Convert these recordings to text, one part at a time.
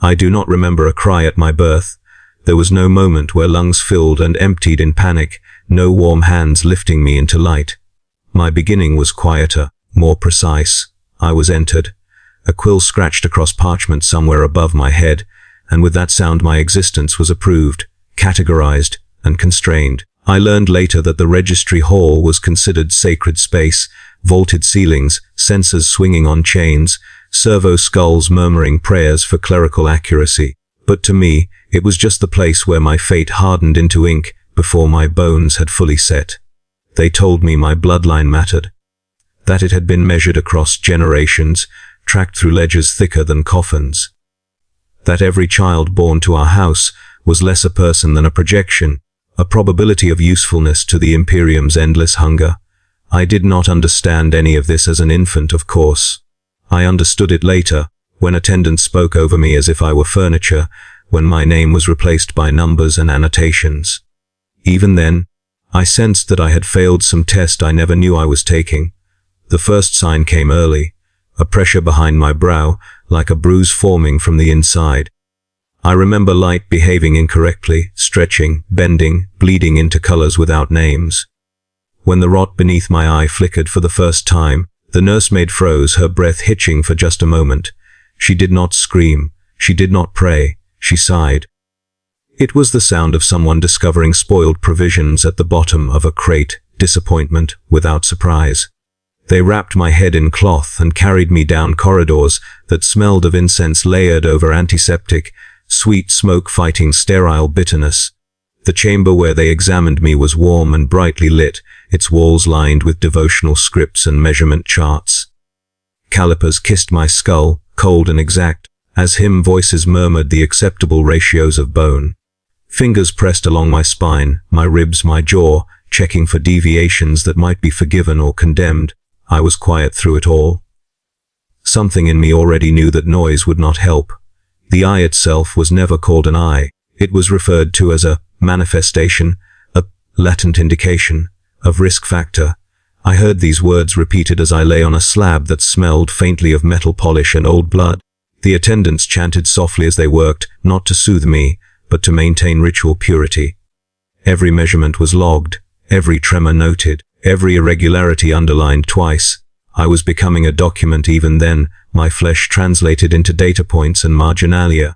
I do not remember a cry at my birth. There was no moment where lungs filled and emptied in panic, no warm hands lifting me into light. My beginning was quieter, more precise. I was entered. A quill scratched across parchment somewhere above my head, and with that sound my existence was approved, categorized, and constrained. I learned later that the registry hall was considered sacred space, vaulted ceilings, censers swinging on chains, servo skulls murmuring prayers for clerical accuracy. But to me, it was just the place where my fate hardened into ink before my bones had fully set. They told me my bloodline mattered, that it had been measured across generations, tracked through ledgers thicker than coffins, that every child born to our house was less a person than a projection, a probability of usefulness to the Imperium's endless hunger. I did not understand any of this as an infant, of course. I understood it later, when attendants spoke over me as if I were furniture, when my name was replaced by numbers and annotations. Even then, I sensed that I had failed some test I never knew I was taking. The first sign came early, a pressure behind my brow, like a bruise forming from the inside. I remember light behaving incorrectly, stretching, bending, bleeding into colors without names. When the rot beneath my eye flickered for the first time, the nursemaid froze, her breath hitching for just a moment. She did not scream, she did not pray, she sighed. It was the sound of someone discovering spoiled provisions at the bottom of a crate, disappointment without surprise. They wrapped my head in cloth and carried me down corridors that smelled of incense layered over antiseptic, sweet smoke fighting sterile bitterness. The chamber where they examined me was warm and brightly lit, its walls lined with devotional scripts and measurement charts. Calipers kissed my skull, cold and exact, as hymn voices murmured the acceptable ratios of bone. Fingers pressed along my spine, my ribs, my jaw, checking for deviations that might be forgiven or condemned. I was quiet through it all. Something in me already knew that noise would not help. The eye itself was never called an eye. It was referred to as a manifestation, a latent indication, of risk factor. I heard these words repeated as I lay on a slab that smelled faintly of metal polish and old blood. The attendants chanted softly as they worked, not to soothe me, but to maintain ritual purity. Every measurement was logged, every tremor noted, every irregularity underlined twice. I was becoming a document even then, my flesh translated into data points and marginalia.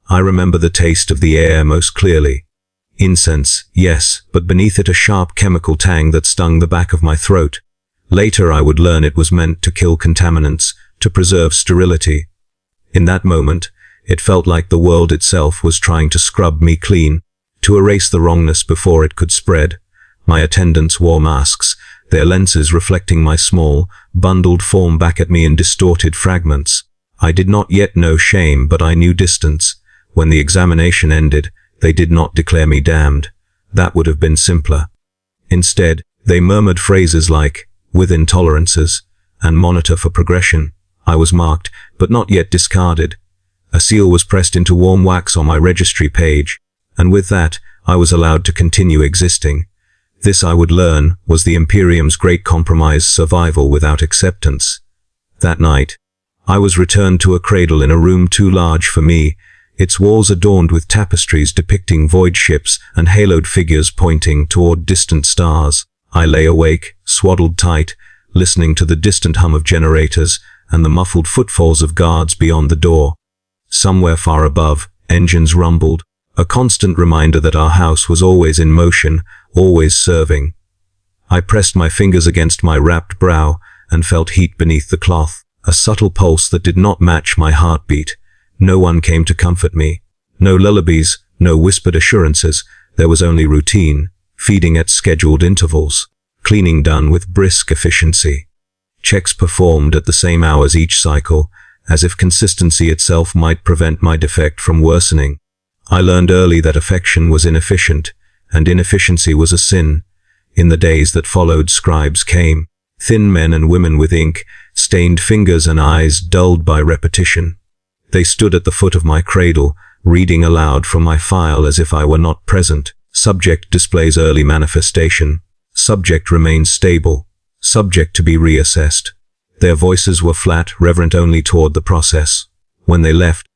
I remember the taste of the air most clearly. Incense, yes, but beneath it a sharp chemical tang that stung the back of my throat. Later I would learn it was meant to kill contaminants, to preserve sterility. In that moment, it felt like the world itself was trying to scrub me clean, to erase the wrongness before it could spread. My attendants wore masks, their lenses reflecting my small, bundled form back at me in distorted fragments. I did not yet know shame, but I knew distance. When the examination ended, they did not declare me damned. That would have been simpler. Instead, they murmured phrases like, with intolerances, and monitor for progression. I was marked, but not yet discarded. A seal was pressed into warm wax on my registry page, and with that, I was allowed to continue existing. This, I would learn, was the Imperium's great compromise: survival without acceptance. That night, I was returned to a cradle in a room too large for me, its walls adorned with tapestries depicting void ships and haloed figures pointing toward distant stars. I lay awake, swaddled tight, listening to the distant hum of generators and the muffled footfalls of guards beyond the door. Somewhere far above, engines rumbled, a constant reminder that our house was always in motion, always serving. I pressed my fingers against my wrapped brow and felt heat beneath the cloth, a subtle pulse that did not match my heartbeat. No one came to comfort me. No lullabies, no whispered assurances. There was only routine, feeding at scheduled intervals, cleaning done with brisk efficiency, checks performed at the same hours each cycle, as if consistency itself might prevent my defect from worsening. I learned early that affection was inefficient, and inefficiency was a sin. In the days that followed, scribes came, thin men and women with ink, stained fingers and eyes dulled by repetition. They stood at the foot of my cradle, reading aloud from my file as if I were not present. Subject displays early manifestation. Subject remains stable. Subject to be reassessed. Their voices were flat, reverent only toward the process. When they left,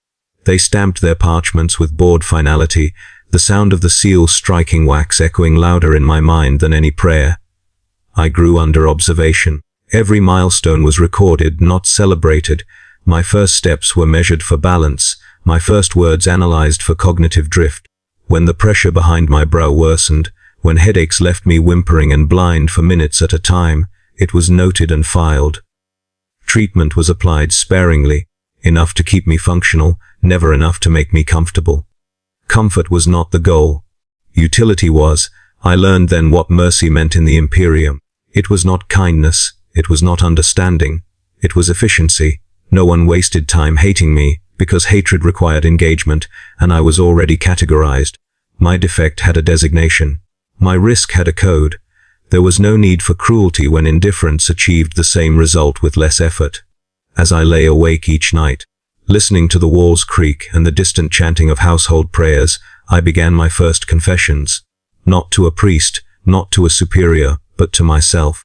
They stamped their parchments with bored finality, the sound of the seal striking wax echoing louder in my mind than any prayer. I grew under observation. Every milestone was recorded, not celebrated. My first steps were measured for balance, my first words analyzed for cognitive drift. When the pressure behind my brow worsened, when headaches left me whimpering and blind for minutes at a time, it was noted and filed. Treatment was applied sparingly, enough to keep me functional, never enough to make me comfortable. Comfort was not the goal. Utility was. I learned then what mercy meant in the Imperium. It was not kindness, it was not understanding, it was efficiency. No one wasted time hating me, because hatred required engagement, and I was already categorized. My defect had a designation. My risk had a code. There was no need for cruelty when indifference achieved the same result with less effort. As I lay awake each night, listening to the walls creak and the distant chanting of household prayers, I began my first confessions. Not to a priest, not to a superior, but to myself.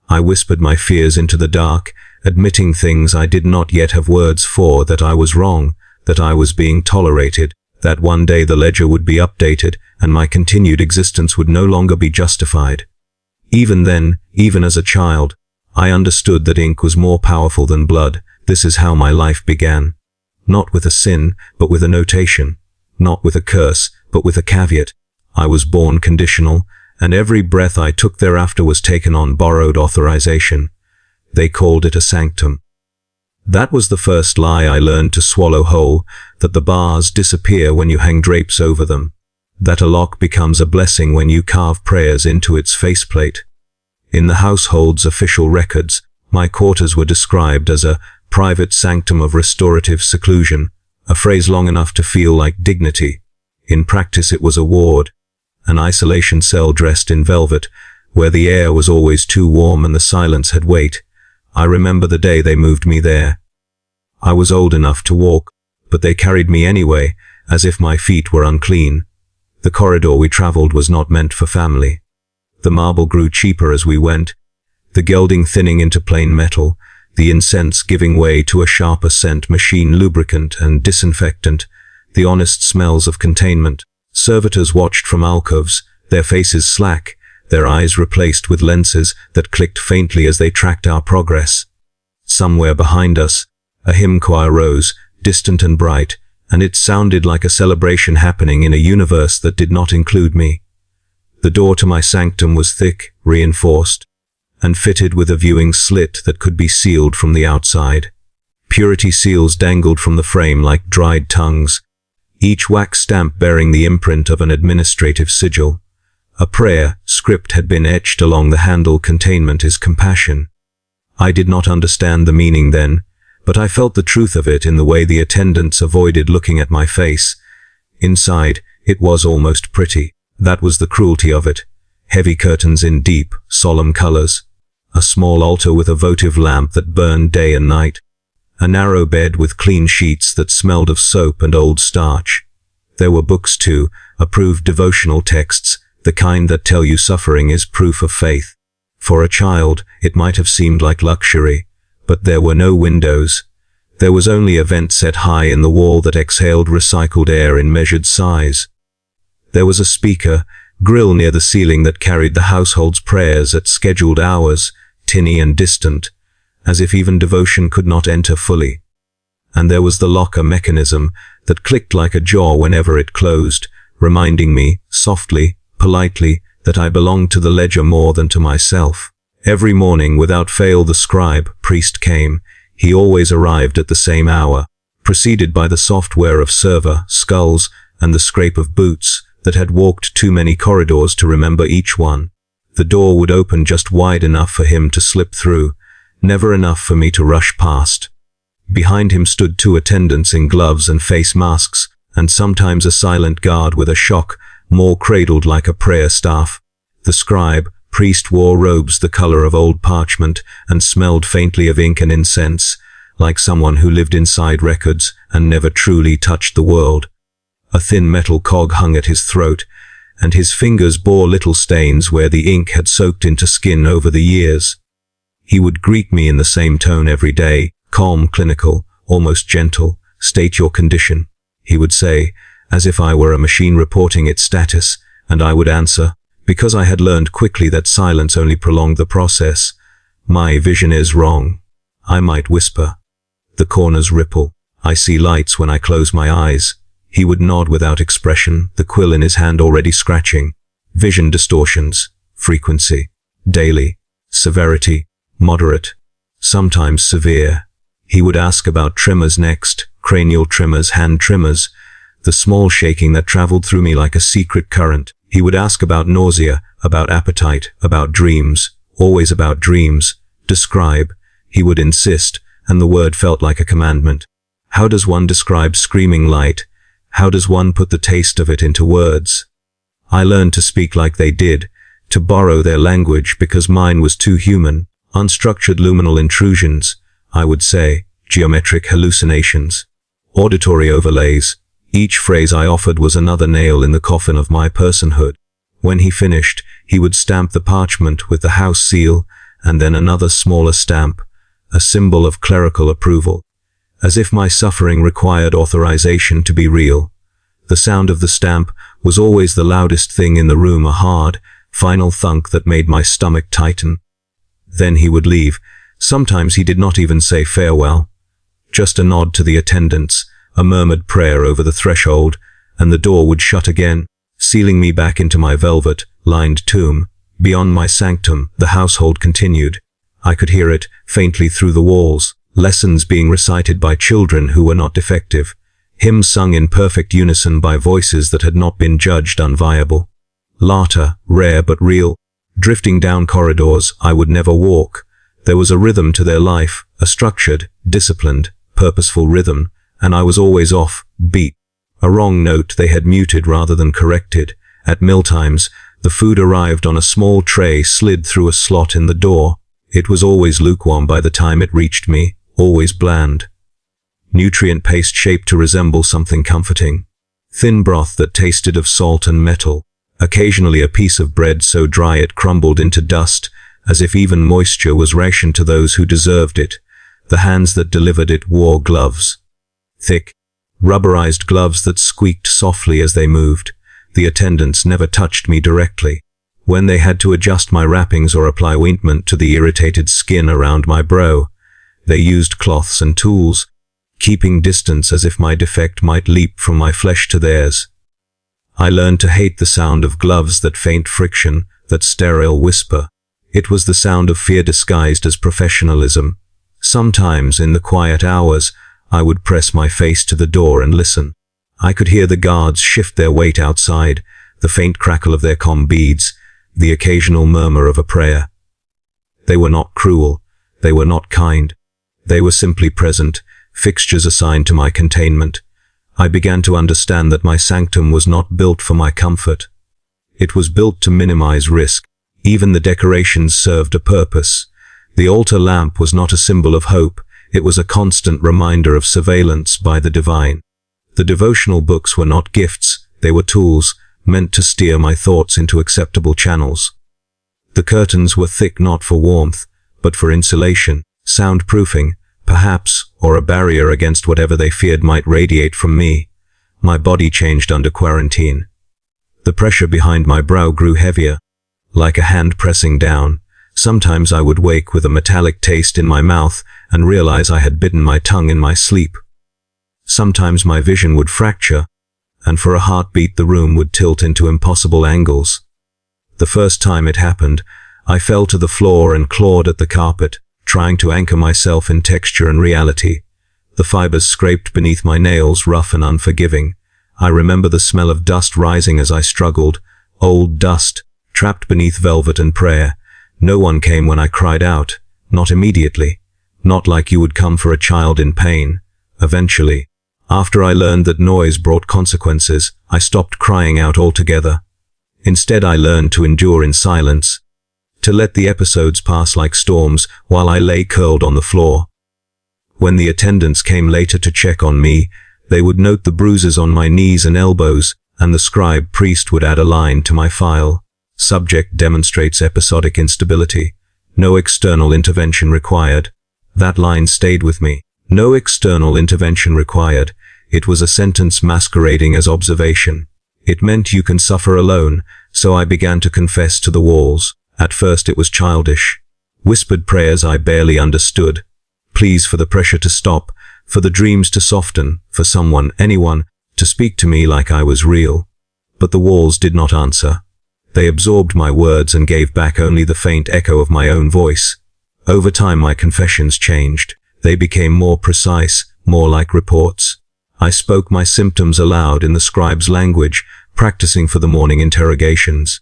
I whispered my fears into the dark, admitting things I did not yet have words for, that I was wrong, that I was being tolerated, that one day the ledger would be updated and my continued existence would no longer be justified. Even then, even as a child, I understood that ink was more powerful than blood. This is how my life began. Not with a sin, but with a notation. Not with a curse, but with a caveat. I was born conditional, and every breath I took thereafter was taken on borrowed authorization. They called it a sanctum. That was the first lie I learned to swallow whole, that the bars disappear when you hang drapes over them, that a lock becomes a blessing when you carve prayers into its faceplate. In the household's official records, my quarters were described as a private sanctum of restorative seclusion, a phrase long enough to feel like dignity. In practice it was a ward, an isolation cell dressed in velvet, where the air was always too warm and the silence had weight. I remember the day they moved me there. I was old enough to walk, but they carried me anyway, as if my feet were unclean. The corridor we traveled was not meant for family. The marble grew cheaper as we went, the gilding thinning into plain metal, the incense giving way to a sharper scent, machine lubricant and disinfectant, the honest smells of containment. Servitors watched from alcoves, their faces slack, their eyes replaced with lenses that clicked faintly as they tracked our progress. Somewhere behind us, a hymn choir rose, distant and bright, and it sounded like a celebration happening in a universe that did not include me. The door to my sanctum was thick, reinforced, and fitted with a viewing slit that could be sealed from the outside. Purity seals dangled from the frame like dried tongues, each wax stamp bearing the imprint of an administrative sigil. A prayer script had been etched along the handle. Containment is compassion. I did not understand the meaning then, but I felt the truth of it in the way the attendants avoided looking at my face. Inside, it was almost pretty. That was the cruelty of it. Heavy curtains in deep, solemn colors. A small altar with a votive lamp that burned day and night. A narrow bed with clean sheets that smelled of soap and old starch. There were books too, approved devotional texts, the kind that tell you suffering is proof of faith. For a child, it might have seemed like luxury, but there were no windows. There was only a vent set high in the wall that exhaled recycled air in measured sighs. There was a speaker, grill near the ceiling that carried the household's prayers at scheduled hours, tinny and distant, as if even devotion could not enter fully. And there was the locker mechanism that clicked like a jaw whenever it closed, reminding me, softly, politely, that I belonged to the ledger more than to myself. Every morning, without fail, the scribe, priest came. He always arrived at the same hour, preceded by the soft whir of server, skulls, and the scrape of boots that had walked too many corridors to remember each one. The door would open just wide enough for him to slip through, never enough for me to rush past. Behind him stood two attendants in gloves and face masks, and sometimes a silent guard with a shock, more cradled like a prayer staff. The scribe, priest wore robes the color of old parchment and smelled faintly of ink and incense, like someone who lived inside records and never truly touched the world. A thin metal cog hung at his throat, and his fingers bore little stains where the ink had soaked into skin over the years. He would greet me in the same tone every day, calm, clinical, almost gentle. State your condition. he would say, as if I were a machine reporting its status, and I would answer, because I had learned quickly that silence only prolonged the process. My vision is wrong. I might whisper. The corners ripple. I see lights when I close my eyes. He would nod without expression, the quill in his hand already scratching. Vision distortions. Frequency. Daily. Severity. Moderate. Sometimes severe. He would ask about tremors next, cranial tremors, hand tremors, the small shaking that traveled through me like a secret current. He would ask about nausea, about appetite, about dreams, always about dreams. Describe, he would insist, and the word felt like a commandment. How does one describe screaming light? How does one put the taste of it into words? I learned to speak like they did, to borrow their language because mine was too human. Unstructured luminal intrusions, I would say, geometric hallucinations, auditory overlays. Each phrase I offered was another nail in the coffin of my personhood. When he finished, he would stamp the parchment with the house seal, and then another smaller stamp, a symbol of clerical approval, as if my suffering required authorization to be real. The sound of the stamp was always the loudest thing in the room, a hard, final thunk that made my stomach tighten. Then he would leave. Sometimes he did not even say farewell. Just a nod to the attendants, a murmured prayer over the threshold, and the door would shut again, sealing me back into my velvet-lined tomb. Beyond my sanctum, the household continued. I could hear it, faintly through the walls, lessons being recited by children who were not defective, hymns sung in perfect unison by voices that had not been judged unviable. Laughter, rare but real, drifting down corridors I would never walk. There was a rhythm to their life, a structured, disciplined, purposeful rhythm, and I was always off beat. A wrong note they had muted rather than corrected. At mealtimes, the food arrived on a small tray slid through a slot in the door. It was always lukewarm by the time it reached me, always bland. Nutrient paste shaped to resemble something comforting. Thin broth that tasted of salt and metal. Occasionally a piece of bread so dry it crumbled into dust, as if even moisture was ration to those who deserved it. The hands that delivered it wore gloves. Thick, rubberized gloves that squeaked softly as they moved. The attendants never touched me directly. When they had to adjust my wrappings or apply ointment to the irritated skin around my brow, they used cloths and tools, keeping distance as if my defect might leap from my flesh to theirs. I learned to hate the sound of gloves, that faint friction, that sterile whisper. It was the sound of fear disguised as professionalism. Sometimes, in the quiet hours, I would press my face to the door and listen. I could hear the guards shift their weight outside, the faint crackle of their comm beads, the occasional murmur of a prayer. They were not cruel. They were not kind. They were simply present, fixtures assigned to my containment. I began to understand that my sanctum was not built for my comfort. It was built to minimize risk. Even the decorations served a purpose. The altar lamp was not a symbol of hope. It was a constant reminder of surveillance by the divine. The devotional books were not gifts. They were tools, meant to steer my thoughts into acceptable channels. The curtains were thick not for warmth, but for insulation, soundproofing, perhaps, or a barrier against whatever they feared might radiate from me. My body changed under quarantine. The pressure behind my brow grew heavier, like a hand pressing down. Sometimes I would wake with a metallic taste in my mouth and realize I had bitten my tongue in my sleep. Sometimes my vision would fracture, and for a heartbeat the room would tilt into impossible angles. The first time it happened, I fell to the floor and clawed at the carpet, trying to anchor myself in texture and reality. The fibers scraped beneath my nails, rough and unforgiving. I remember the smell of dust rising as I struggled, old dust, trapped beneath velvet and prayer. No one came when I cried out, not immediately, not like you would come for a child in pain. Eventually, after I learned that noise brought consequences, I stopped crying out altogether. Instead, I learned to endure in silence, to let the episodes pass like storms while I lay curled on the floor. When the attendants came later to check on me, they would note the bruises on my knees and elbows, and the scribe priest would add a line to my file. Subject demonstrates episodic instability. No external intervention required. That line stayed with me. No external intervention required. It was a sentence masquerading as observation. It meant you can suffer alone, so I began to confess to the walls. At first it was childish. Whispered prayers I barely understood. Pleas for the pressure to stop, for the dreams to soften, for someone, anyone, to speak to me like I was real. But the walls did not answer. They absorbed my words and gave back only the faint echo of my own voice. Over time my confessions changed. They became more precise, more like reports. I spoke my symptoms aloud in the scribe's language, practicing for the morning interrogations.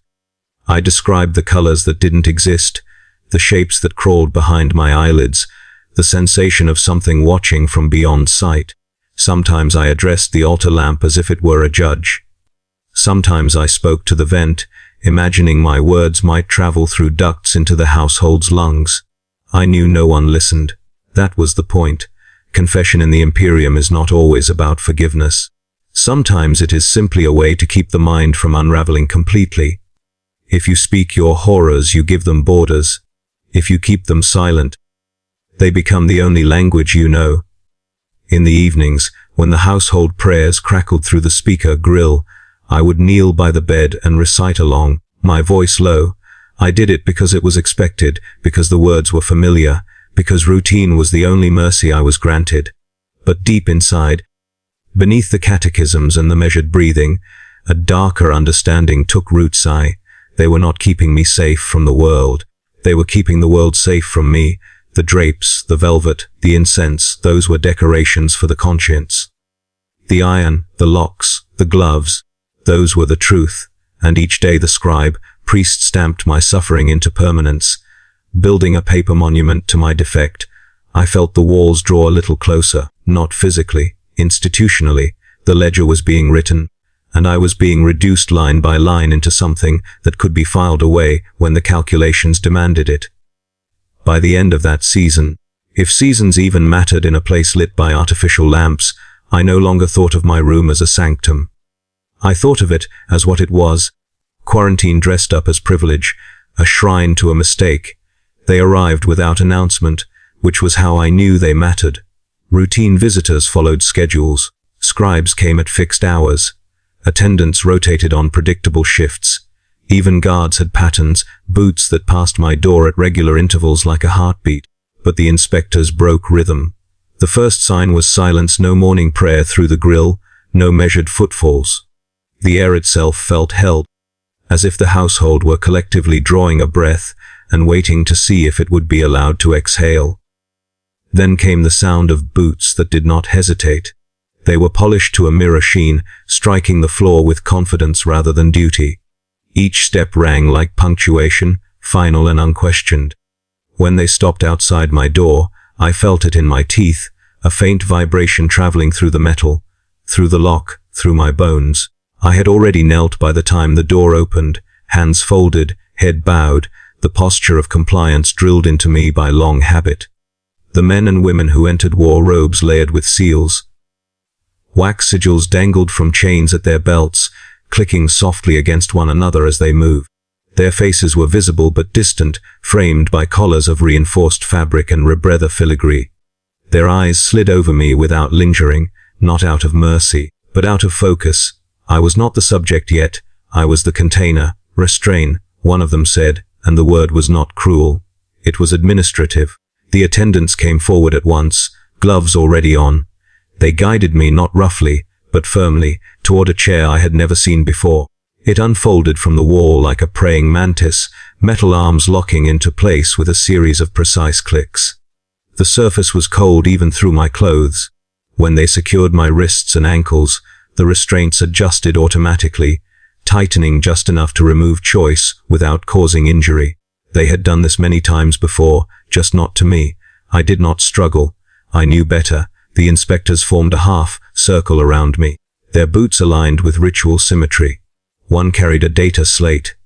I described the colors that didn't exist, the shapes that crawled behind my eyelids, the sensation of something watching from beyond sight. Sometimes I addressed the altar lamp as if it were a judge. Sometimes I spoke to the vent, imagining my words might travel through ducts into the household's lungs. I knew no one listened. That was the point. Confession in the Imperium is not always about forgiveness. Sometimes it is simply a way to keep the mind from unraveling completely. If you speak your horrors, you give them borders. If you keep them silent, they become the only language you know. In the evenings, when the household prayers crackled through the speaker grill, I would kneel by the bed and recite along, my voice low. I did it because it was expected, because the words were familiar, because routine was the only mercy I was granted. But deep inside, beneath the catechisms and the measured breathing, a darker understanding took root. They were not keeping me safe from the world. They were keeping the world safe from me. The drapes, the velvet, the incense, those were decorations for the conscience. The iron, the locks, the gloves, those were the truth. And each day the scribe, priest stamped my suffering into permanence. Building a paper monument to my defect, I felt the walls draw a little closer, not physically, institutionally. The ledger was being written, and I was being reduced line by line into something that could be filed away when the calculations demanded it. By the end of that season, if seasons even mattered in a place lit by artificial lamps, I no longer thought of my room as a sanctum. I thought of it as what it was, quarantine dressed up as privilege, a shrine to a mistake. They arrived without announcement, which was how I knew they mattered. Routine visitors followed schedules. Scribes came at fixed hours. Attendants rotated on predictable shifts. Even guards had patterns, boots that passed my door at regular intervals like a heartbeat. But the inspectors broke rhythm. The first sign was silence, no morning prayer through the grill, no measured footfalls. The air itself felt held, as if the household were collectively drawing a breath and waiting to see if it would be allowed to exhale. Then came the sound of boots that did not hesitate. They were polished to a mirror sheen, striking the floor with confidence rather than duty. Each step rang like punctuation, final and unquestioned. When they stopped outside my door, I felt it in my teeth, a faint vibration traveling through the metal, through the lock, through my bones. I had already knelt by the time the door opened, hands folded, head bowed, the posture of compliance drilled into me by long habit. The men and women who entered wore robes layered with seals. Wax sigils dangled from chains at their belts, clicking softly against one another as they moved. Their faces were visible but distant, framed by collars of reinforced fabric and rebreather filigree. Their eyes slid over me without lingering, not out of mercy, but out of focus. I was not the subject yet, I was the container. Restrain, one of them said, and the word was not cruel. It was administrative. The attendants came forward at once, gloves already on. They guided me not roughly, but firmly, toward a chair I had never seen before. It unfolded from the wall like a praying mantis, metal arms locking into place with a series of precise clicks. The surface was cold even through my clothes. When they secured my wrists and ankles, the restraints adjusted automatically, tightening just enough to remove choice without causing injury. They had done this many times before, just not to me. I did not struggle. I knew better. The inspectors formed a half circle around me, their boots aligned with ritual symmetry. One carried a data slate.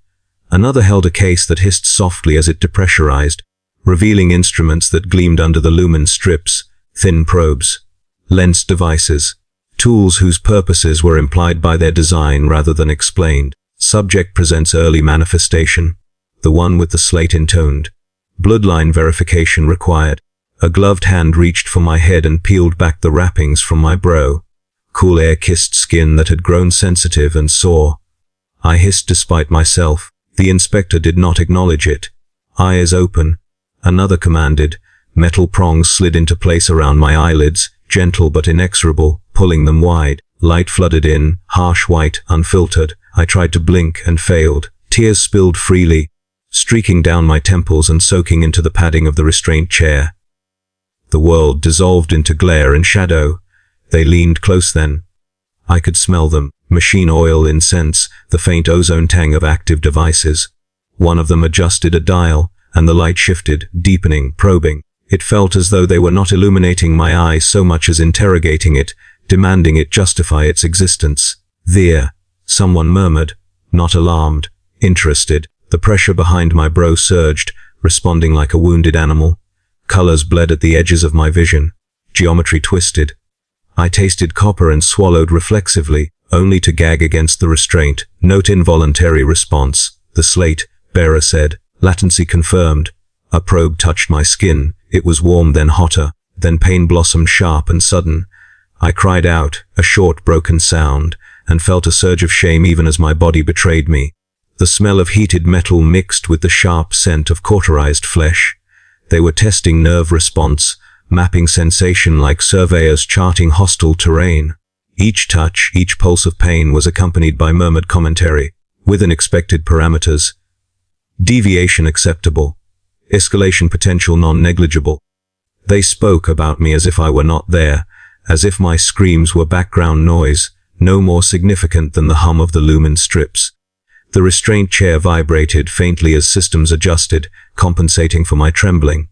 Another held a case that hissed softly as it depressurized, revealing instruments that gleamed under the lumen strips, thin probes, lensed devices, tools whose purposes were implied by their design rather than explained. Subject presents early manifestation. The one with the slate intoned. Bloodline verification required. A gloved hand reached for my head and peeled back the wrappings from my brow. cool air-kissed skin that had grown sensitive and sore. I hissed despite myself. The inspector did not acknowledge it. Eyes open. Another commanded. Metal prongs slid into place around my eyelids, gentle but inexorable, pulling them wide. Light flooded in, harsh white, unfiltered. I tried to blink and failed. Tears spilled freely, streaking down my temples and soaking into the padding of the restraint chair. The world dissolved into glare and shadow. They leaned close then. I could smell them. Machine oil, incense, the faint ozone tang of active devices. One of them adjusted a dial, and the light shifted, deepening, probing. It felt as though they were not illuminating my eyes so much as interrogating it, demanding it justify its existence. There, someone murmured, not alarmed, interested. The pressure behind my brow surged, responding like a wounded animal. Colors bled at the edges of my vision. Geometry twisted. I tasted copper and swallowed reflexively, only to gag against the restraint. Note involuntary response. The slate bearer said. Latency confirmed. A probe touched my skin. It was warm, then hotter. Then pain blossomed sharp and sudden. I cried out, a short broken sound, and felt a surge of shame even as my body betrayed me. The smell of heated metal mixed with the sharp scent of cauterized flesh. They were testing nerve response, mapping sensation like surveyors charting hostile terrain. Each touch, each pulse of pain was accompanied by murmured commentary, within expected parameters. Deviation acceptable. Escalation potential non-negligible. They spoke about me as if I were not there, as if my screams were background noise, no more significant than the hum of the lumen strips. The restraint chair vibrated faintly as systems adjusted, compensating for my trembling.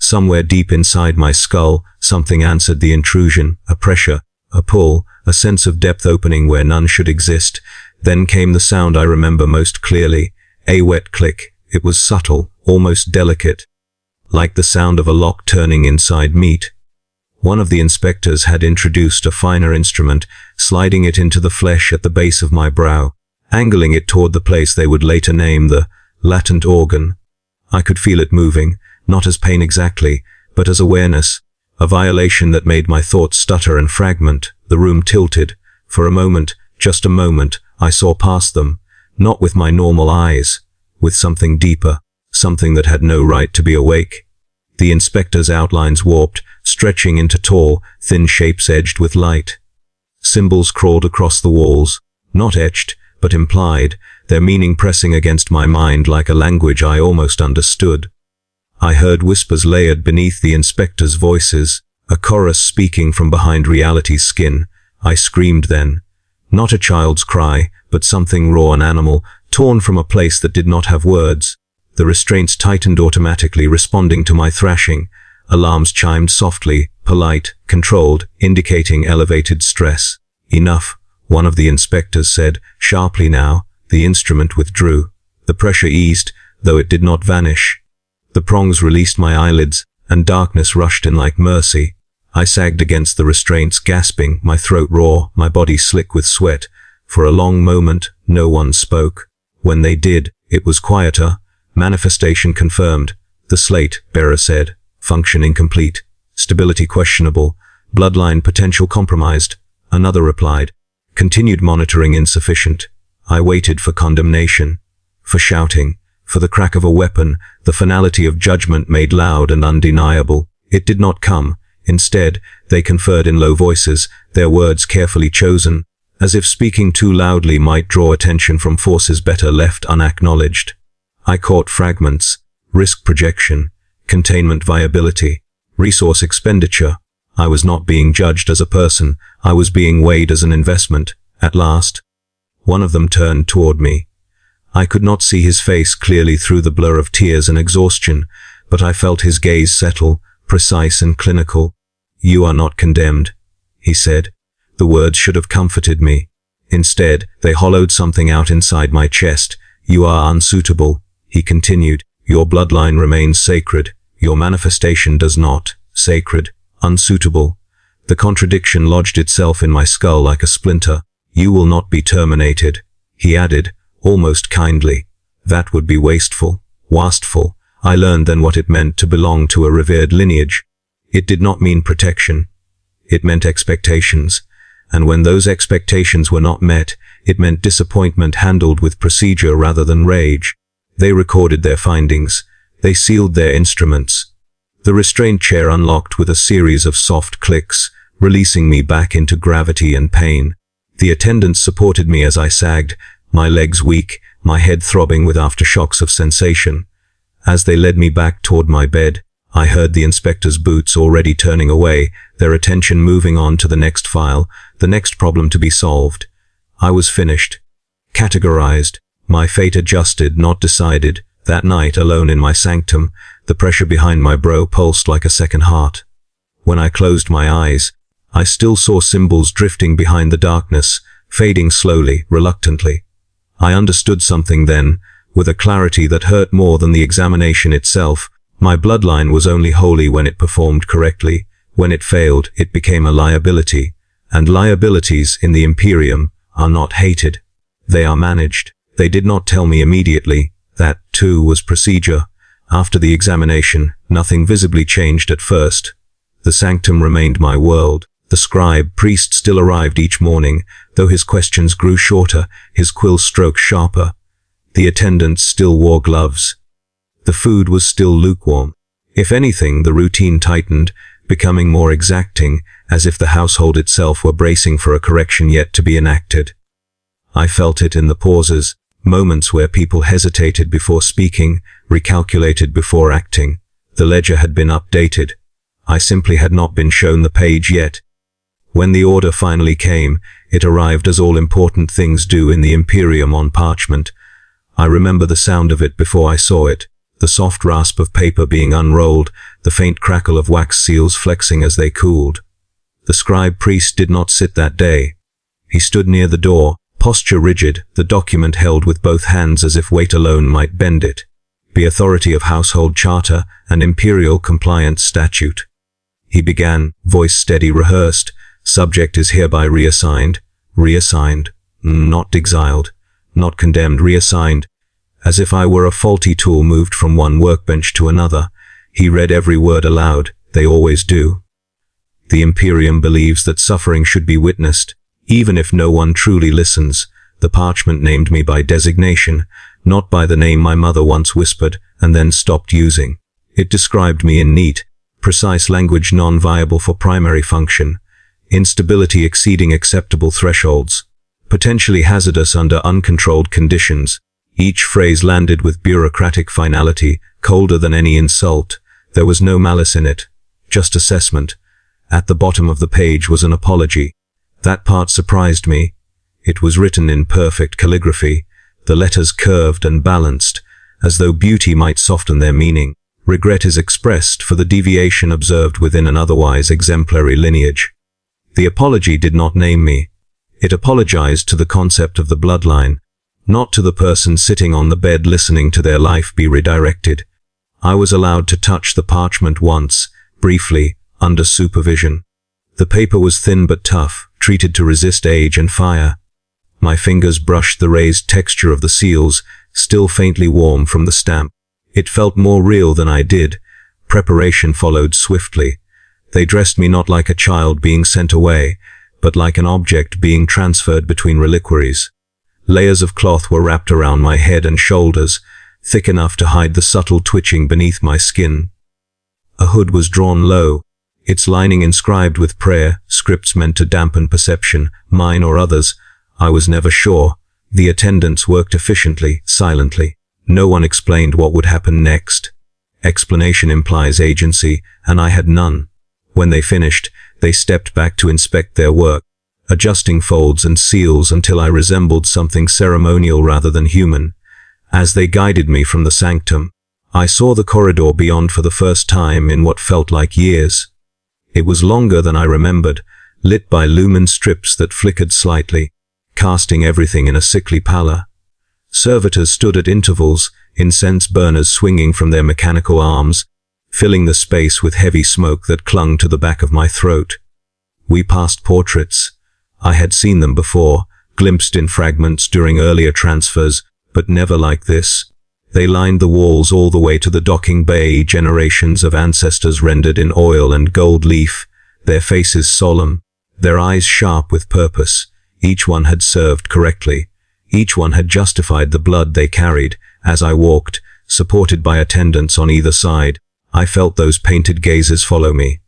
Somewhere deep inside my skull, something answered the intrusion, a pressure, a pull, a sense of depth opening where none should exist. Then came the sound I remember most clearly, a wet click. It was subtle, almost delicate, like the sound of a lock turning inside meat. One of the inspectors had introduced a finer instrument, sliding it into the flesh at the base of my brow, angling it toward the place they would later name the latent organ. I could feel it moving, not as pain exactly, but as awareness, a violation that made my thoughts stutter and fragment. The room tilted. For a moment, just a moment, I saw past them, not with my normal eyes, with something deeper, something that had no right to be awake. The inspector's outlines warped, stretching into tall, thin shapes edged with light. Symbols crawled across the walls, not etched, but implied, their meaning pressing against my mind like a language I almost understood. I heard whispers layered beneath the inspector's voices, a chorus speaking from behind reality's skin. I screamed then. Not a child's cry, but something raw and animal, torn from a place that did not have words. The restraints tightened automatically, responding to my thrashing. Alarms chimed softly, polite, controlled, indicating elevated stress. Enough, one of the inspectors said, sharply now. The instrument withdrew. The pressure eased, though it did not vanish. The prongs released my eyelids, and darkness rushed in like mercy. I sagged against the restraints, gasping, my throat raw, my body slick with sweat. For a long moment, no one spoke. When they did, it was quieter. Manifestation confirmed. The slate bearer said. Function incomplete. Stability questionable. Bloodline potential compromised. Another replied. Continued monitoring insufficient. I waited for condemnation. For shouting. For the crack of a weapon. The finality of judgment made loud and undeniable. It did not come. Instead, they conferred in low voices, their words carefully chosen, as if speaking too loudly might draw attention from forces better left unacknowledged. I caught fragments. Risk projection. Containment viability. Resource expenditure. I was not being judged as a person. I was being weighed as an investment. At last, one of them turned toward me. I could not see his face clearly through the blur of tears and exhaustion, but I felt his gaze settle, precise and clinical. You are not condemned, he said. The words should have comforted me. Instead, they hollowed something out inside my chest. You are unsuitable, he continued. Your bloodline remains sacred. Your manifestation does not. Sacred. Unsuitable. The contradiction lodged itself in my skull like a splinter. You will not be terminated, he added, almost kindly. That would be wasteful. Wasteful. I learned then what it meant to belong to a revered lineage. It did not mean protection. It meant expectations. and when those expectations were not met, it meant disappointment handled with procedure rather than rage. They recorded their findings. They sealed their instruments. The restraint chair unlocked with a series of soft clicks, releasing me back into gravity and pain. The attendants supported me as I sagged, my legs weak, my head throbbing with aftershocks of sensation. As they led me back toward my bed, I heard the inspector's boots already turning away, their attention moving on to the next file, the next problem to be solved. I was finished. Categorized. My fate adjusted, not decided. That night, alone in my sanctum, the pressure behind my brow pulsed like a second heart. When I closed my eyes, I still saw symbols drifting behind the darkness, fading slowly, reluctantly. I understood something then, with a clarity that hurt more than the examination itself. My bloodline was only holy when it performed correctly. When it failed, it became a liability. And liabilities in the Imperium are not hated. They are managed. They did not tell me immediately. That, too, was procedure. After the examination, nothing visibly changed at first. The sanctum remained my world. The scribe priest still arrived each morning, though his questions grew shorter, his quill stroke sharper. The attendants still wore gloves. The food was still lukewarm. If anything, the routine tightened, becoming more exacting, as if the household itself were bracing for a correction yet to be enacted. I felt it in the pauses, moments where people hesitated before speaking, recalculated before acting. The ledger had been updated. I simply had not been shown the page yet. When the order finally came, it arrived as all important things do in the Imperium on parchment. I remember the sound of it before I saw it, the soft rasp of paper being unrolled, the faint crackle of wax seals flexing as they cooled. The scribe priest did not sit that day. He stood near the door, posture rigid, the document held with both hands as if weight alone might bend it. The authority of household charter and imperial compliance statute. He began, voice steady, rehearsed. Subject is hereby reassigned, not exiled, not condemned, reassigned. As if I were a faulty tool moved from one workbench to another, he read every word aloud. They always do. The Imperium believes that suffering should be witnessed, even if no one truly listens. The parchment named me by designation, not by the name my mother once whispered and then stopped using. It described me in neat, precise language non-viable for primary function. Instability exceeding acceptable thresholds, potentially hazardous under uncontrolled conditions. Each phrase landed with bureaucratic finality, colder than any insult. There was no malice in it, just assessment. At the bottom of the page was an apology. That part surprised me. It was written in perfect calligraphy, the letters curved and balanced, as though beauty might soften their meaning. Regret is expressed for the deviation observed within an otherwise exemplary lineage. The apology did not name me. It apologized to the concept of the bloodline, not to the person sitting on the bed listening to their life be redirected. I was allowed to touch the parchment once, briefly, under supervision. The paper was thin but tough, treated to resist age and fire. My fingers brushed the raised texture of the seals, still faintly warm from the stamp. It felt more real than I did. Preparation followed swiftly. They dressed me not like a child being sent away, but like an object being transferred between reliquaries. Layers of cloth were wrapped around my head and shoulders, thick enough to hide the subtle twitching beneath my skin. A hood was drawn low, its lining inscribed with prayer, scripts meant to dampen perception, mine or others. I was never sure. The attendants worked efficiently, silently. No one explained what would happen next. Explanation implies agency, and I had none. When they finished, they stepped back to inspect their work, adjusting folds and seals until I resembled something ceremonial rather than human. As they guided me from the sanctum, I saw the corridor beyond for the first time in what felt like years. It was longer than I remembered, lit by lumen strips that flickered slightly, casting everything in a sickly pallor. Servitors stood at intervals, incense burners swinging from their mechanical arms, filling the space with heavy smoke that clung to the back of my throat. We passed portraits. I had seen them before, glimpsed in fragments during earlier transfers, but never like this. They lined the walls all the way to the docking bay, generations of ancestors rendered in oil and gold leaf, their faces solemn, their eyes sharp with purpose. Each one had served correctly. Each one had justified the blood they carried. As I walked, supported by attendants on either side, I felt those painted gazes follow me.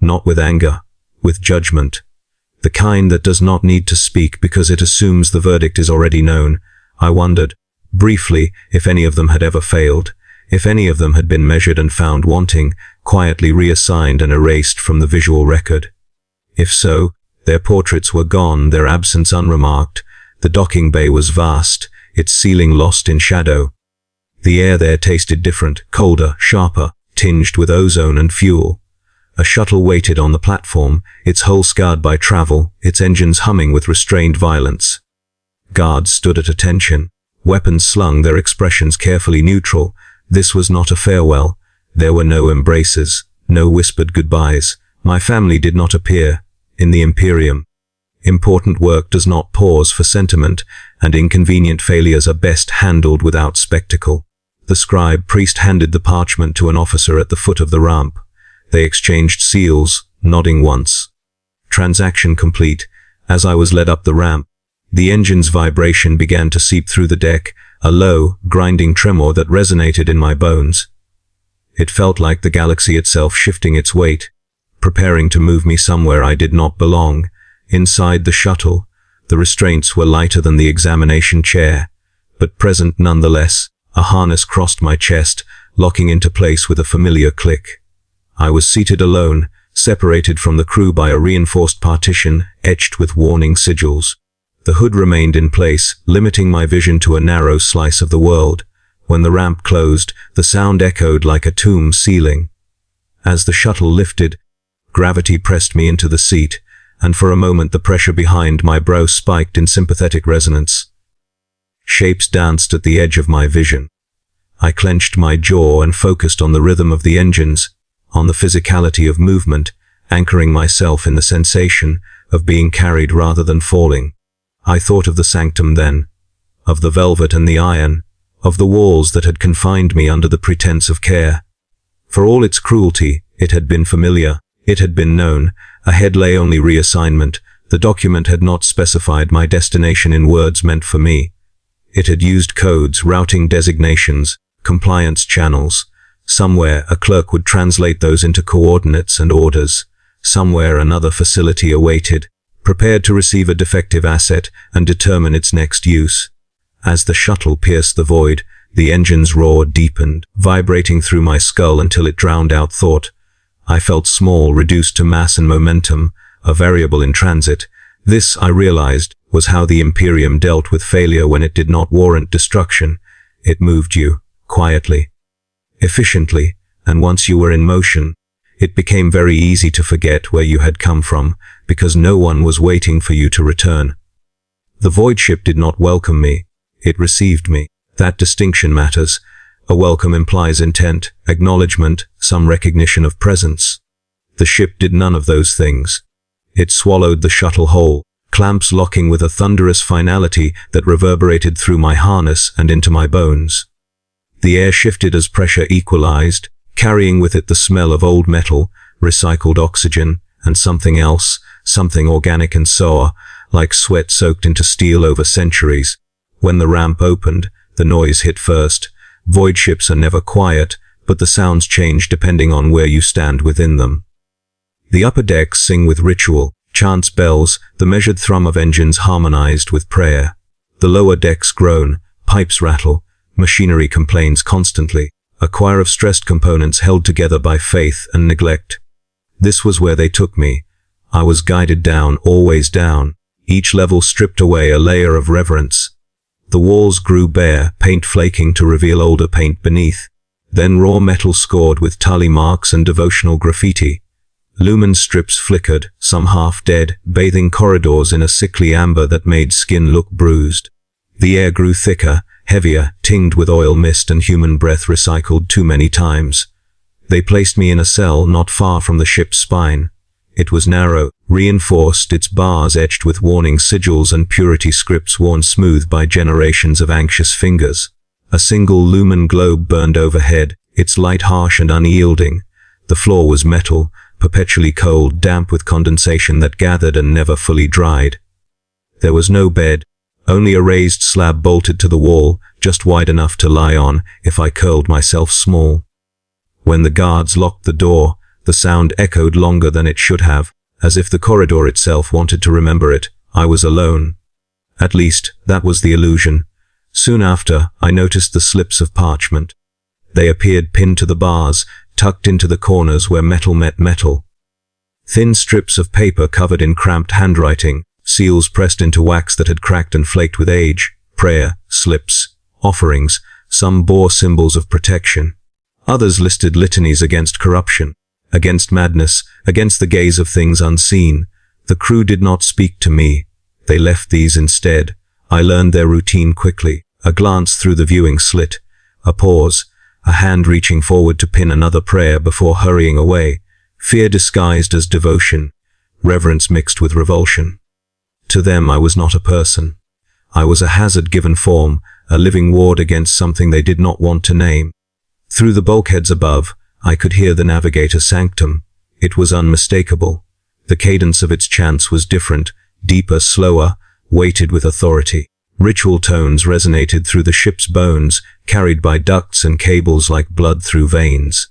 Not with anger, with judgment. The kind that does not need to speak because it assumes the verdict is already known. I wondered, briefly, if any of them had ever failed, if any of them had been measured and found wanting, quietly reassigned and erased from the visual record. If so, their portraits were gone, their absence unremarked. The docking bay was vast, its ceiling lost in shadow. The air there tasted different, colder, sharper, tinged with ozone and fuel. A shuttle waited on the platform, its hull scarred by travel, its engines humming with restrained violence. Guards stood at attention, weapons slung, their expressions carefully neutral. This was not a farewell. There were no embraces, no whispered goodbyes. My family did not appear. In the Imperium, important work does not pause for sentiment, and inconvenient failures are best handled without spectacle. The scribe priest handed the parchment to an officer at the foot of the ramp. They exchanged seals, nodding once. Transaction complete. As I was led up the ramp, the engine's vibration began to seep through the deck, a low, grinding tremor that resonated in my bones. It felt like the galaxy itself shifting its weight, preparing to move me somewhere I did not belong. Inside the shuttle, the restraints were lighter than the examination chair, but present nonetheless. A harness crossed my chest, locking into place with a familiar click. I was seated alone, separated from the crew by a reinforced partition, etched with warning sigils. The hood remained in place, limiting my vision to a narrow slice of the world. When the ramp closed, the sound echoed like a tomb ceiling. As the shuttle lifted, gravity pressed me into the seat, and for a moment the pressure behind my brow spiked in sympathetic resonance. Shapes danced at the edge of my vision. I clenched my jaw and focused on the rhythm of the engines, on the physicality of movement, anchoring myself in the sensation of being carried rather than falling. I thought of the sanctum then, of the velvet and the iron, of the walls that had confined me under the pretense of care. For all its cruelty, it had been familiar, it had been known. Ahead lay only reassignment. The document had not specified my destination in words meant for me. It had used codes, routing designations, compliance channels. Somewhere, a clerk would translate those into coordinates and orders. Somewhere, another facility awaited, prepared to receive a defective asset and determine its next use. As the shuttle pierced the void, the engine's roar deepened, vibrating through my skull until it drowned out thought. I felt small, reduced to mass and momentum, a variable in transit. This, I realized, was how the Imperium dealt with failure when it did not warrant destruction. It moved you, quietly, efficiently, and once you were in motion, it became very easy to forget where you had come from, because no one was waiting for you to return. The void ship did not welcome me, it received me. That distinction matters. A welcome implies intent, acknowledgement, some recognition of presence. The ship did none of those things. It swallowed the shuttle whole, clamps locking with a thunderous finality that reverberated through my harness and into my bones. The air shifted as pressure equalized, carrying with it the smell of old metal, recycled oxygen, and something else, something organic and sour, like sweat soaked into steel over centuries. When the ramp opened, the noise hit first. Void ships are never quiet, but the sounds change depending on where you stand within them. The upper decks sing with ritual, chants bells, the measured thrum of engines harmonized with prayer. The lower decks groan, pipes rattle, machinery complains constantly, a choir of stressed components held together by faith and neglect. This was where they took me. I was guided down, always down, each level stripped away a layer of reverence. The walls grew bare, paint flaking to reveal older paint beneath. Then raw metal scored with tally marks and devotional graffiti. Lumen strips flickered, some half dead, bathing corridors in a sickly amber that made skin look bruised. The air grew thicker, heavier, tinged with oil mist and human breath recycled too many times. They placed me in a cell not far from the ship's spine. It was narrow, reinforced, its bars etched with warning sigils and purity scripts worn smooth by generations of anxious fingers. A single lumen globe burned overhead, its light harsh and unyielding. The floor was metal, perpetually cold, damp with condensation that gathered and never fully dried. There was no bed, only a raised slab bolted to the wall, just wide enough to lie on if I curled myself small. When the guards locked the door, the sound echoed longer than it should have, as if the corridor itself wanted to remember it. I was alone. At least, that was the illusion. Soon after, I noticed the slips of parchment. They appeared pinned to the bars, tucked into the corners where metal met metal. Thin strips of paper covered in cramped handwriting, seals pressed into wax that had cracked and flaked with age, prayer, slips, offerings. Some bore symbols of protection. Others listed litanies against corruption, against madness, against the gaze of things unseen. The crew did not speak to me. They left these instead. I learned their routine quickly. A glance through the viewing slit, a pause, a hand reaching forward to pin another prayer before hurrying away. Fear disguised as devotion, reverence mixed with revulsion. To them I was not a person. I was a hazard given form, a living ward against something they did not want to name. Through the bulkheads above, I could hear the Navigator sanctum. It was unmistakable. The cadence of its chants was different, deeper, slower, weighted with authority. Ritual tones resonated through the ship's bones, carried by ducts and cables like blood through veins.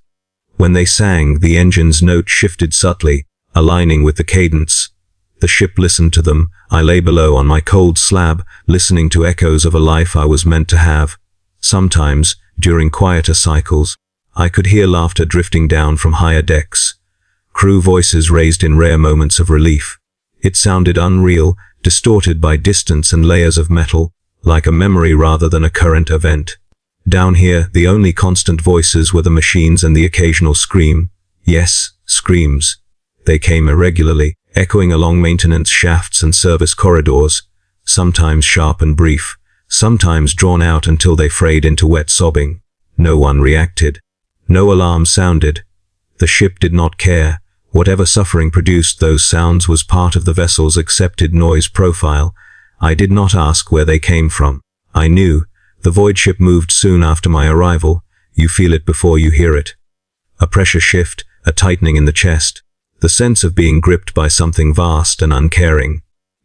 When they sang, the engine's notes shifted subtly, aligning with the cadence. The ship listened to them. I lay below on my cold slab, listening to echoes of a life I was meant to have. Sometimes, during quieter cycles, I could hear laughter drifting down from higher decks. Crew voices raised in rare moments of relief. It sounded unreal, distorted by distance and layers of metal, like a memory rather than a current event. Down here, the only constant voices were the machines and the occasional scream. Yes, screams. They came irregularly, echoing along maintenance shafts and service corridors, sometimes sharp and brief, sometimes drawn out until they frayed into wet sobbing. No one reacted. No alarm sounded. The ship did not care. Whatever suffering produced those sounds was part of the vessel's accepted noise profile. I did not ask where they came from. I knew. The void ship moved soon after my arrival. You feel it before you hear it. A pressure shift, a tightening in the chest. The sense of being gripped by something vast and uncaring.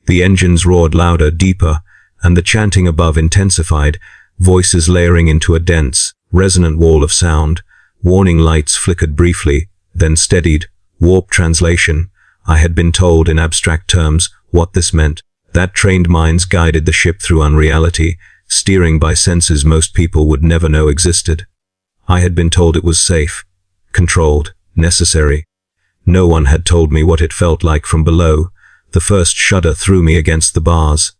The engines roared louder, deeper, and the chanting above intensified, voices layering into a dense, resonant wall of sound. Warning lights flickered briefly, then steadied. Warped translation. I had been told in abstract terms what this meant. That trained minds guided the ship through unreality, steering by senses most people would never know existed. I had been told it was safe, controlled, necessary. No one had told me what it felt like from below. The first shudder threw me against the bars.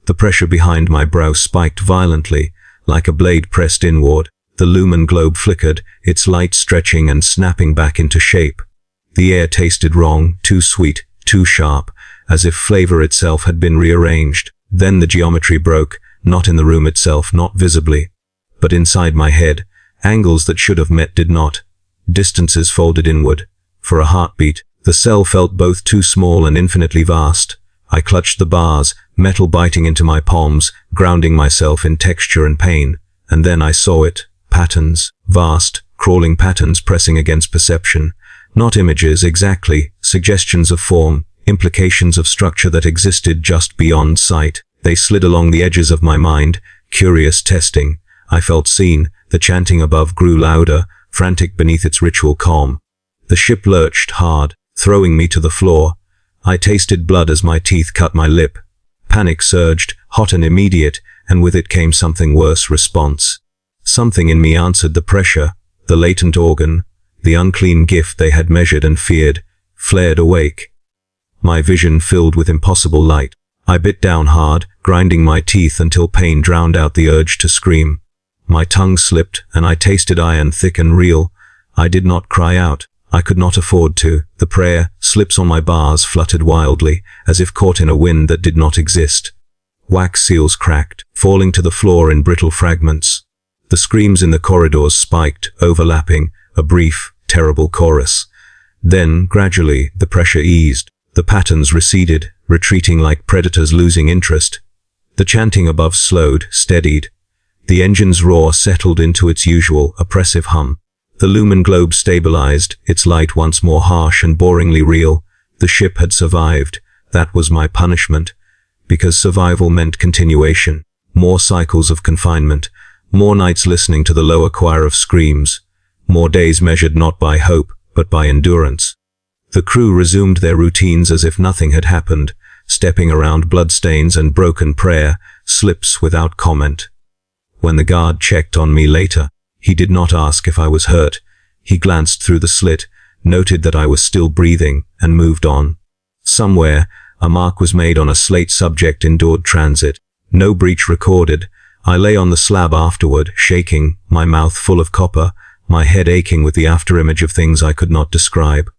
The pressure behind my brow spiked violently, like a blade pressed inward. The lumen globe flickered, its light stretching and snapping back into shape. The air tasted wrong, too sweet, too sharp, as if flavor itself had been rearranged. Then the geometry broke, not in the room itself, not visibly, but inside my head. Angles that should have met did not. Distances folded inward. For a heartbeat, the cell felt both too small and infinitely vast. I clutched the bars, metal biting into my palms, grounding myself in texture and pain. And then I saw it. Patterns. Vast, crawling patterns pressing against perception. Not images exactly, suggestions of form, implications of structure that existed just beyond sight. They slid along the edges of my mind, curious, testing. I felt seen. The chanting above grew louder, frantic beneath its ritual calm. The ship lurched hard, throwing me to the floor. I tasted blood as my teeth cut my lip. Panic surged, hot and immediate, and with it came something worse, response. Something in me answered the pressure, the latent organ, the unclean gift they had measured and feared, flared awake. My vision filled with impossible light. I bit down hard, grinding my teeth until pain drowned out the urge to scream. My tongue slipped, and I tasted iron thick and real. I did not cry out. I could not afford to. The prayer, slips on my bars fluttered wildly, as if caught in a wind that did not exist. Wax seals cracked, falling to the floor in brittle fragments. The screams in the corridors spiked, overlapping, a brief, terrible chorus. Then, gradually, the pressure eased. The patterns receded, retreating like predators losing interest. The chanting above slowed, steadied. The engine's roar settled into its usual, oppressive hum. The lumen globe stabilized, its light once more harsh and boringly real. The ship had survived. That was my punishment. Because survival meant continuation. More cycles of confinement. More nights listening to the lower choir of screams. More days measured not by hope, but by endurance. The crew resumed their routines as if nothing had happened, stepping around bloodstains and broken prayer, slips without comment. When the guard checked on me later, he did not ask if I was hurt. He glanced through the slit, noted that I was still breathing, and moved on. Somewhere, a mark was made on a slate subject endured transit. No breach recorded. I lay on the slab afterward, shaking, my mouth full of copper, my head aching with the afterimage of things I could not describe.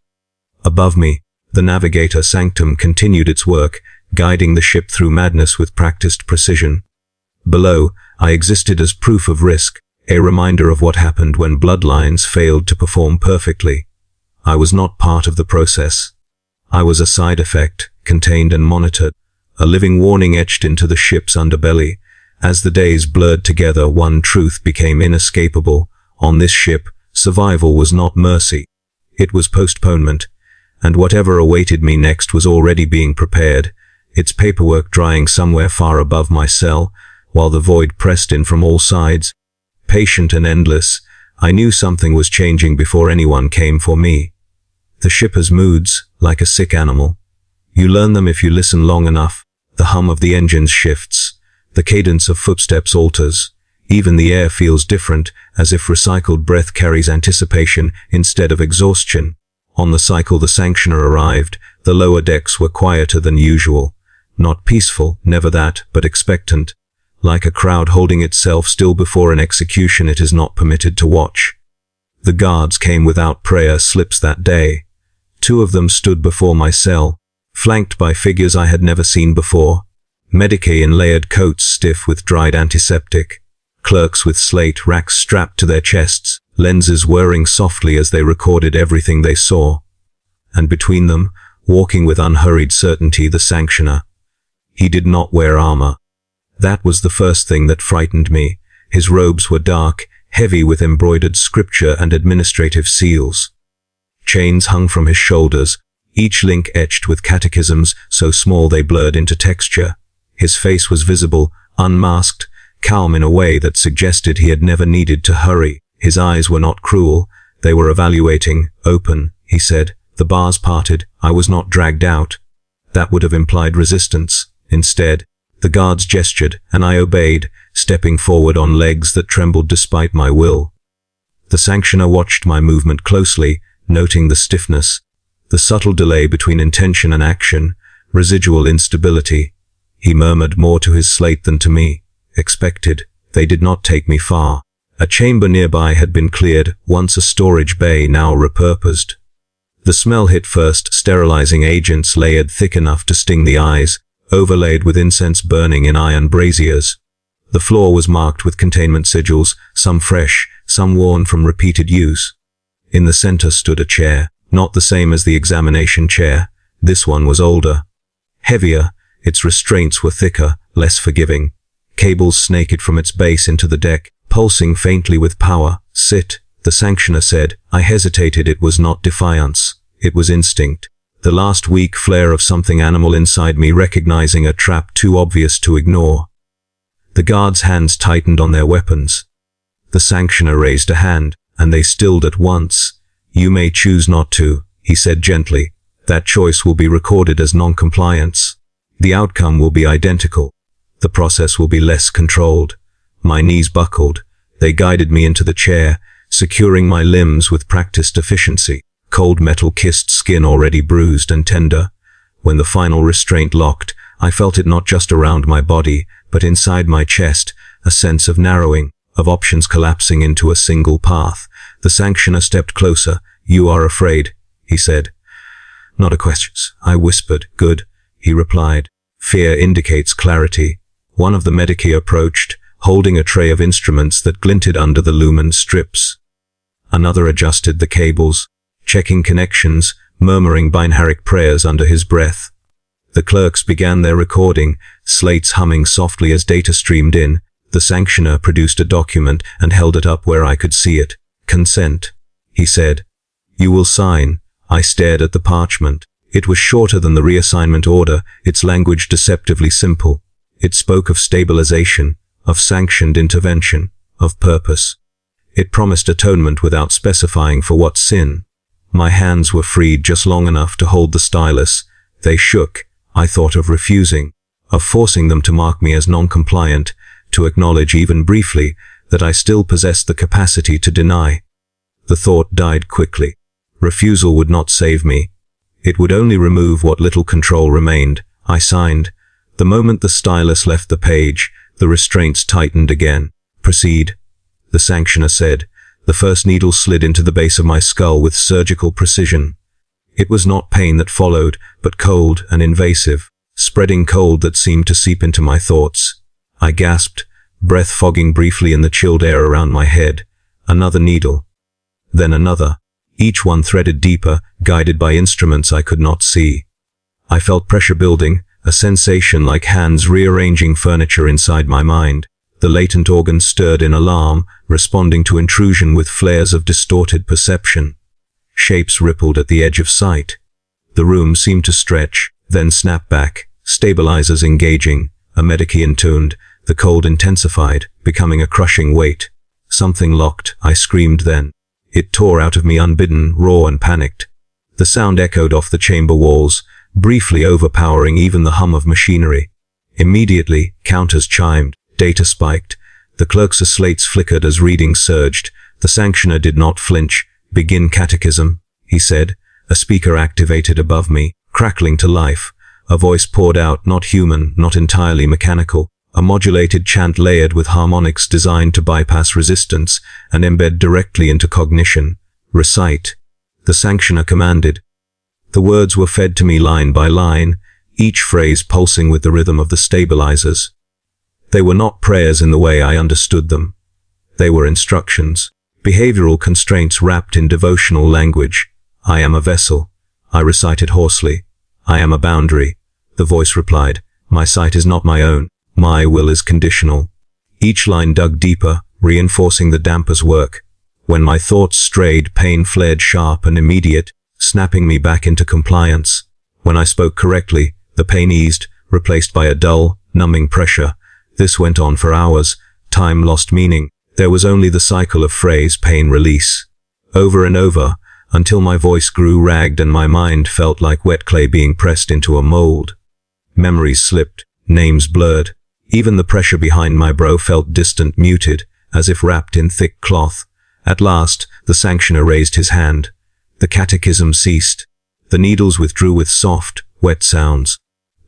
Above me, the Navigator sanctum continued its work, guiding the ship through madness with practiced precision. Below, I existed as proof of risk, a reminder of what happened when bloodlines failed to perform perfectly. I was not part of the process. I was a side effect, contained and monitored, a living warning etched into the ship's underbelly. As the days blurred together, one truth became inescapable. On this ship, survival was not mercy. It was postponement, and whatever awaited me next was already being prepared, its paperwork drying somewhere far above my cell, while the void pressed in from all sides. Patient and endless, I knew something was changing before anyone came for me. The ship has moods, like a sick animal. You learn them if you listen long enough. The hum of the engines shifts. The cadence of footsteps alters. Even the air feels different, as if recycled breath carries anticipation instead of exhaustion. On the cycle the Sanctioner arrived. The lower decks were quieter than usual. Not peaceful, never that, but expectant. Like a crowd holding itself still before an execution it is not permitted to watch. The guards came without prayer slips that day. 2 of them stood before my cell, flanked by figures I had never seen before. Medicae in layered coats stiff with dried antiseptic. Clerks with slate racks strapped to their chests, lenses whirring softly as they recorded everything they saw. And between them, walking with unhurried certainty, the Sanctioner. He did not wear armor. That was the first thing that frightened me. His robes were dark, heavy with embroidered scripture and administrative seals. Chains hung from his shoulders, each link etched with catechisms so small they blurred into texture. His face was visible, unmasked, calm in a way that suggested he had never needed to hurry. His eyes were not cruel, they were evaluating. Open, he said. The bars parted. I was not dragged out. That would have implied resistance. Instead, the guards gestured, and I obeyed, stepping forward on legs that trembled despite my will. The Sanctioner watched my movement closely, noting the stiffness, the subtle delay between intention and action, residual instability. He murmured more to his slate than to me. Expected. They did not take me far. A chamber nearby had been cleared, once a storage bay, now repurposed. The smell hit first, sterilizing agents layered thick enough to sting the eyes, overlaid with incense burning in iron braziers. The floor was marked with containment sigils, some fresh, some worn from repeated use. In the center stood a chair, not the same as the examination chair. This one was older. Heavier, its restraints were thicker, less forgiving. Cables snaked from its base into the deck, pulsing faintly with power. Sit, the Sanctioner said. I hesitated. It was not defiance. It was instinct. The last weak flare of something animal inside me recognizing a trap too obvious to ignore. The guards' hands tightened on their weapons. The Sanctioner raised a hand, and they stilled at once. You may choose not to, he said gently. That choice will be recorded as non-compliance. The outcome will be identical. The process will be less controlled. My knees buckled. They guided me into the chair, securing my limbs with practiced efficiency. Cold metal kissed skin already bruised and tender. When the final restraint locked, I felt it not just around my body, but inside my chest, a sense of narrowing, of options collapsing into a single path. The Sanctioner stepped closer. You are afraid, he said. Not a question, I whispered. Good, he replied. Fear indicates clarity. One of the Medicae approached, holding a tray of instruments that glinted under the lumen strips. Another adjusted the cables, checking connections, murmuring binaric prayers under his breath. The clerks began their recording, slates humming softly as data streamed in. The Sanctioner produced a document and held it up where I could see it. Consent. he said. "You will sign." I stared at the parchment. It was shorter than the reassignment order, its language deceptively simple. It spoke of stabilization, of sanctioned intervention, of purpose. It promised atonement without specifying for what sin. My hands were freed just long enough to hold the stylus. They shook. I thought of refusing, of forcing them to mark me as non-compliant, to acknowledge even briefly that I still possessed the capacity to deny. The thought died quickly. Refusal would not save me. It would only remove what little control remained. I signed. The moment the stylus left the page, the restraints tightened again. "Proceed," the sanctioner said. The first needle slid into the base of my skull with surgical precision. It was not pain that followed, but cold and invasive, spreading cold that seemed to seep into my thoughts. I gasped, breath fogging briefly in the chilled air around my head. Another needle. Then another. Each one threaded deeper, guided by instruments I could not see. I felt pressure building, a sensation like hands rearranging furniture inside my mind. The latent organs stirred in alarm, responding to intrusion with flares of distorted perception. Shapes rippled at the edge of sight. The room seemed to stretch, then snap back, stabilizers engaging, a Medicaean tuned, the cold intensified, becoming a crushing weight. Something locked, I screamed then. It tore out of me unbidden, raw and panicked. The sound echoed off the chamber walls, briefly overpowering even the hum of machinery. Immediately, counters chimed, data spiked. The clerk's slates flickered as readings surged. The sanctioner did not flinch. "Begin catechism," he said. A speaker activated above me, crackling to life. A voice poured out, not human, not entirely mechanical. A modulated chant layered with harmonics designed to bypass resistance and embed directly into cognition. "Recite," the sanctioner commanded. The words were fed to me line by line, each phrase pulsing with the rhythm of the stabilizers. They were not prayers in the way I understood them. They were instructions, behavioral constraints wrapped in devotional language. "I am a vessel," I recited hoarsely. "I am a boundary," the voice replied. "My sight is not my own. My will is conditional." Each line dug deeper, reinforcing the damper's work. When my thoughts strayed, pain flared sharp and immediate, snapping me back into compliance. When I spoke correctly, the pain eased, replaced by a dull, numbing pressure. This went on for hours. Time lost meaning. There was only the cycle of phrase, pain, release. Over and over, until my voice grew ragged and my mind felt like wet clay being pressed into a mold. Memories slipped, names blurred. Even the pressure behind my brow felt distant, muted, as if wrapped in thick cloth. At last, the sanctioner raised his hand. The catechism ceased. The needles withdrew with soft, wet sounds.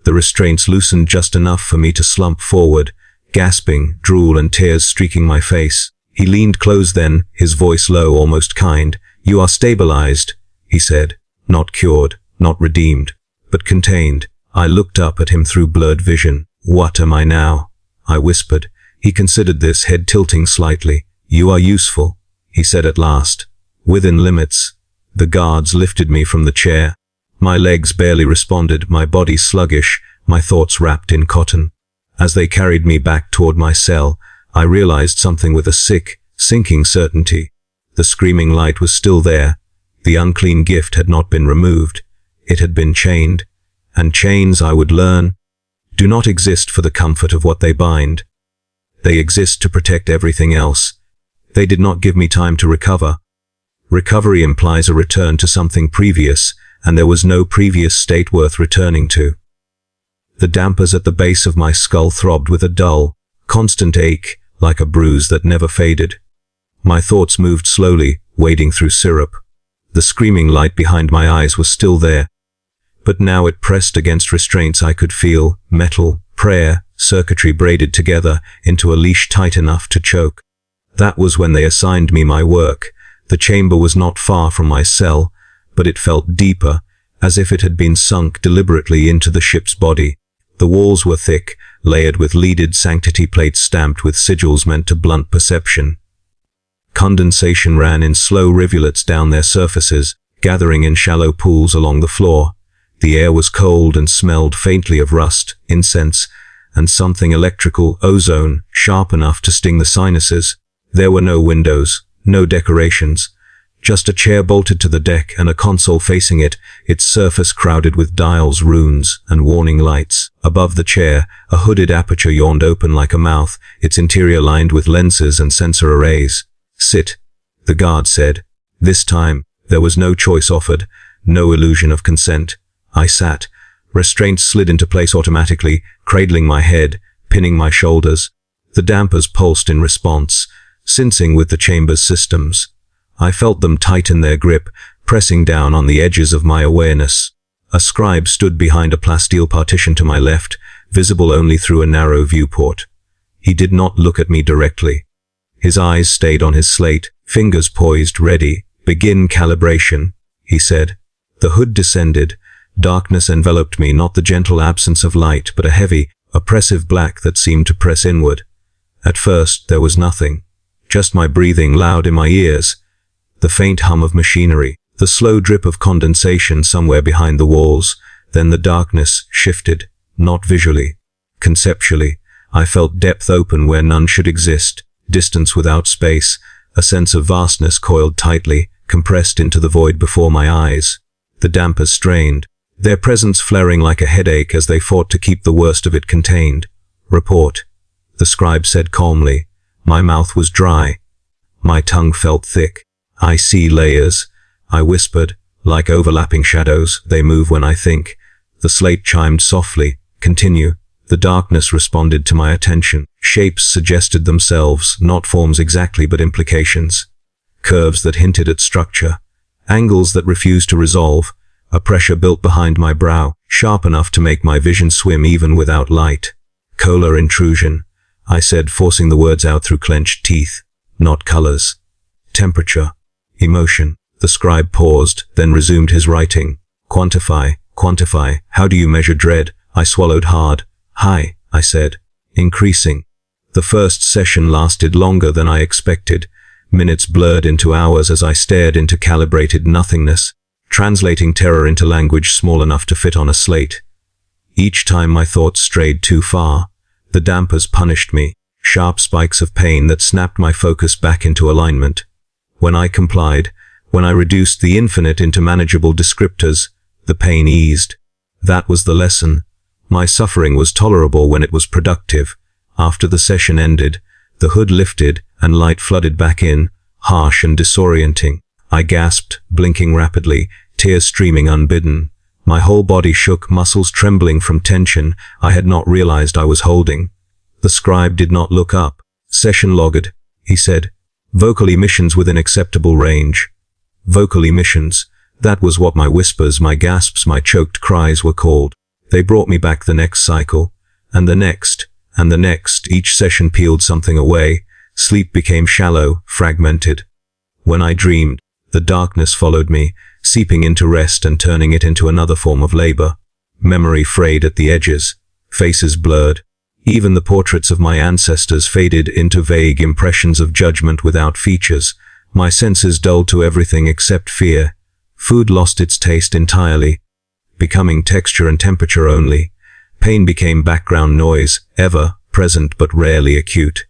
The restraints loosened just enough for me to slump forward, gasping, drool and tears streaking my face. He leaned close then, his voice low, almost kind. "You are stabilized," he said. "Not cured, not redeemed, but contained." I looked up at him through blurred vision. "What am I now?" I whispered. He considered this, head tilting slightly. "You are useful," he said at last. "Within limits." The guards lifted me from the chair. My legs barely responded, my body sluggish, my thoughts wrapped in cotton. As they carried me back toward my cell, I realized something with a sick, sinking certainty. The screaming light was still there. The unclean gift had not been removed. It had been chained. And chains, I would learn, do not exist for the comfort of what they bind. They exist to protect everything else. They did not give me time to recover. Recovery implies a return to something previous, and there was no previous state worth returning to. The dampers at the base of my skull throbbed with a dull, constant ache, like a bruise that never faded. My thoughts moved slowly, wading through syrup. The screaming light behind my eyes was still there, but now it pressed against restraints I could feel, metal, prayer, circuitry braided together into a leash tight enough to choke. That was when they assigned me my work. The chamber was not far from my cell, but it felt deeper, as if it had been sunk deliberately into the ship's body. The walls were thick, layered with leaded sanctity plates stamped with sigils meant to blunt perception. Condensation ran in slow rivulets down their surfaces, gathering in shallow pools along the floor. The air was cold and smelled faintly of rust, incense, and something electrical, ozone, sharp enough to sting the sinuses. There were no windows, no decorations, Just a chair bolted to the deck and a console facing it, its surface crowded with dials, runes, and warning lights. Above the chair, a hooded aperture yawned open like a mouth, its interior lined with lenses and sensor arrays. "Sit," the guard said. This time, there was no choice offered, no illusion of consent. I sat. Restraints slid into place automatically, cradling my head, pinning my shoulders. The dampers pulsed in response, syncing with the chamber's systems. I felt them tighten their grip, pressing down on the edges of my awareness. A scribe stood behind a plasteel partition to my left, visible only through a narrow viewport. He did not look at me directly. His eyes stayed on his slate, fingers poised, ready. "Begin calibration," he said. The hood descended. Darkness enveloped me, not the gentle absence of light, but a heavy, oppressive black that seemed to press inward. At first, there was nothing. Just my breathing loud in my ears. The faint hum of machinery, the slow drip of condensation somewhere behind the walls. Then the darkness shifted, not visually. Conceptually, I felt depth open where none should exist, distance without space, a sense of vastness coiled tightly, compressed into the void before my eyes. The dampers strained, their presence flaring like a headache as they fought to keep the worst of it contained. "Report," the scribe said calmly. My mouth was dry. My tongue felt thick. "I see layers," I whispered, "like overlapping shadows. They move when I think." The slate chimed softly. "Continue." The darkness responded to my attention. Shapes suggested themselves, not forms exactly, but implications. Curves that hinted at structure. Angles that refused to resolve. A pressure built behind my brow, sharp enough to make my vision swim even without light. "Color intrusion," I said, forcing the words out through clenched teeth. "Not colors." "Temperature." "Emotion." The scribe paused, then resumed his writing. "Quantify, quantify. How do you measure dread?" I swallowed hard. "High," I said. "Increasing." The first session lasted longer than I expected. Minutes blurred into hours as I stared into calibrated nothingness, translating terror into language small enough to fit on a slate. Each time my thoughts strayed too far, the dampers punished me, sharp spikes of pain that snapped my focus back into alignment. When I complied, when I reduced the infinite into manageable descriptors, the pain eased. That was the lesson. My suffering was tolerable when it was productive. After the session ended, the hood lifted and light flooded back in, harsh and disorienting. I gasped, blinking rapidly, tears streaming unbidden. My whole body shook, muscles trembling from tension I had not realized I was holding. The scribe did not look up. "Session logged," he said. "Vocal emissions within acceptable range." Vocal emissions. That was what my whispers, my gasps, my choked cries were called. They brought me back the next cycle, and the next, and the next. Each session peeled something away. Sleep became shallow, fragmented. When I dreamed, the darkness followed me, seeping into rest and turning it into another form of labor. Memory frayed at the edges, faces blurred. Even the portraits of my ancestors faded into vague impressions of judgment without features. My senses dulled to everything except fear. Food lost its taste entirely, becoming texture and temperature only. Pain became background noise, ever present but rarely acute.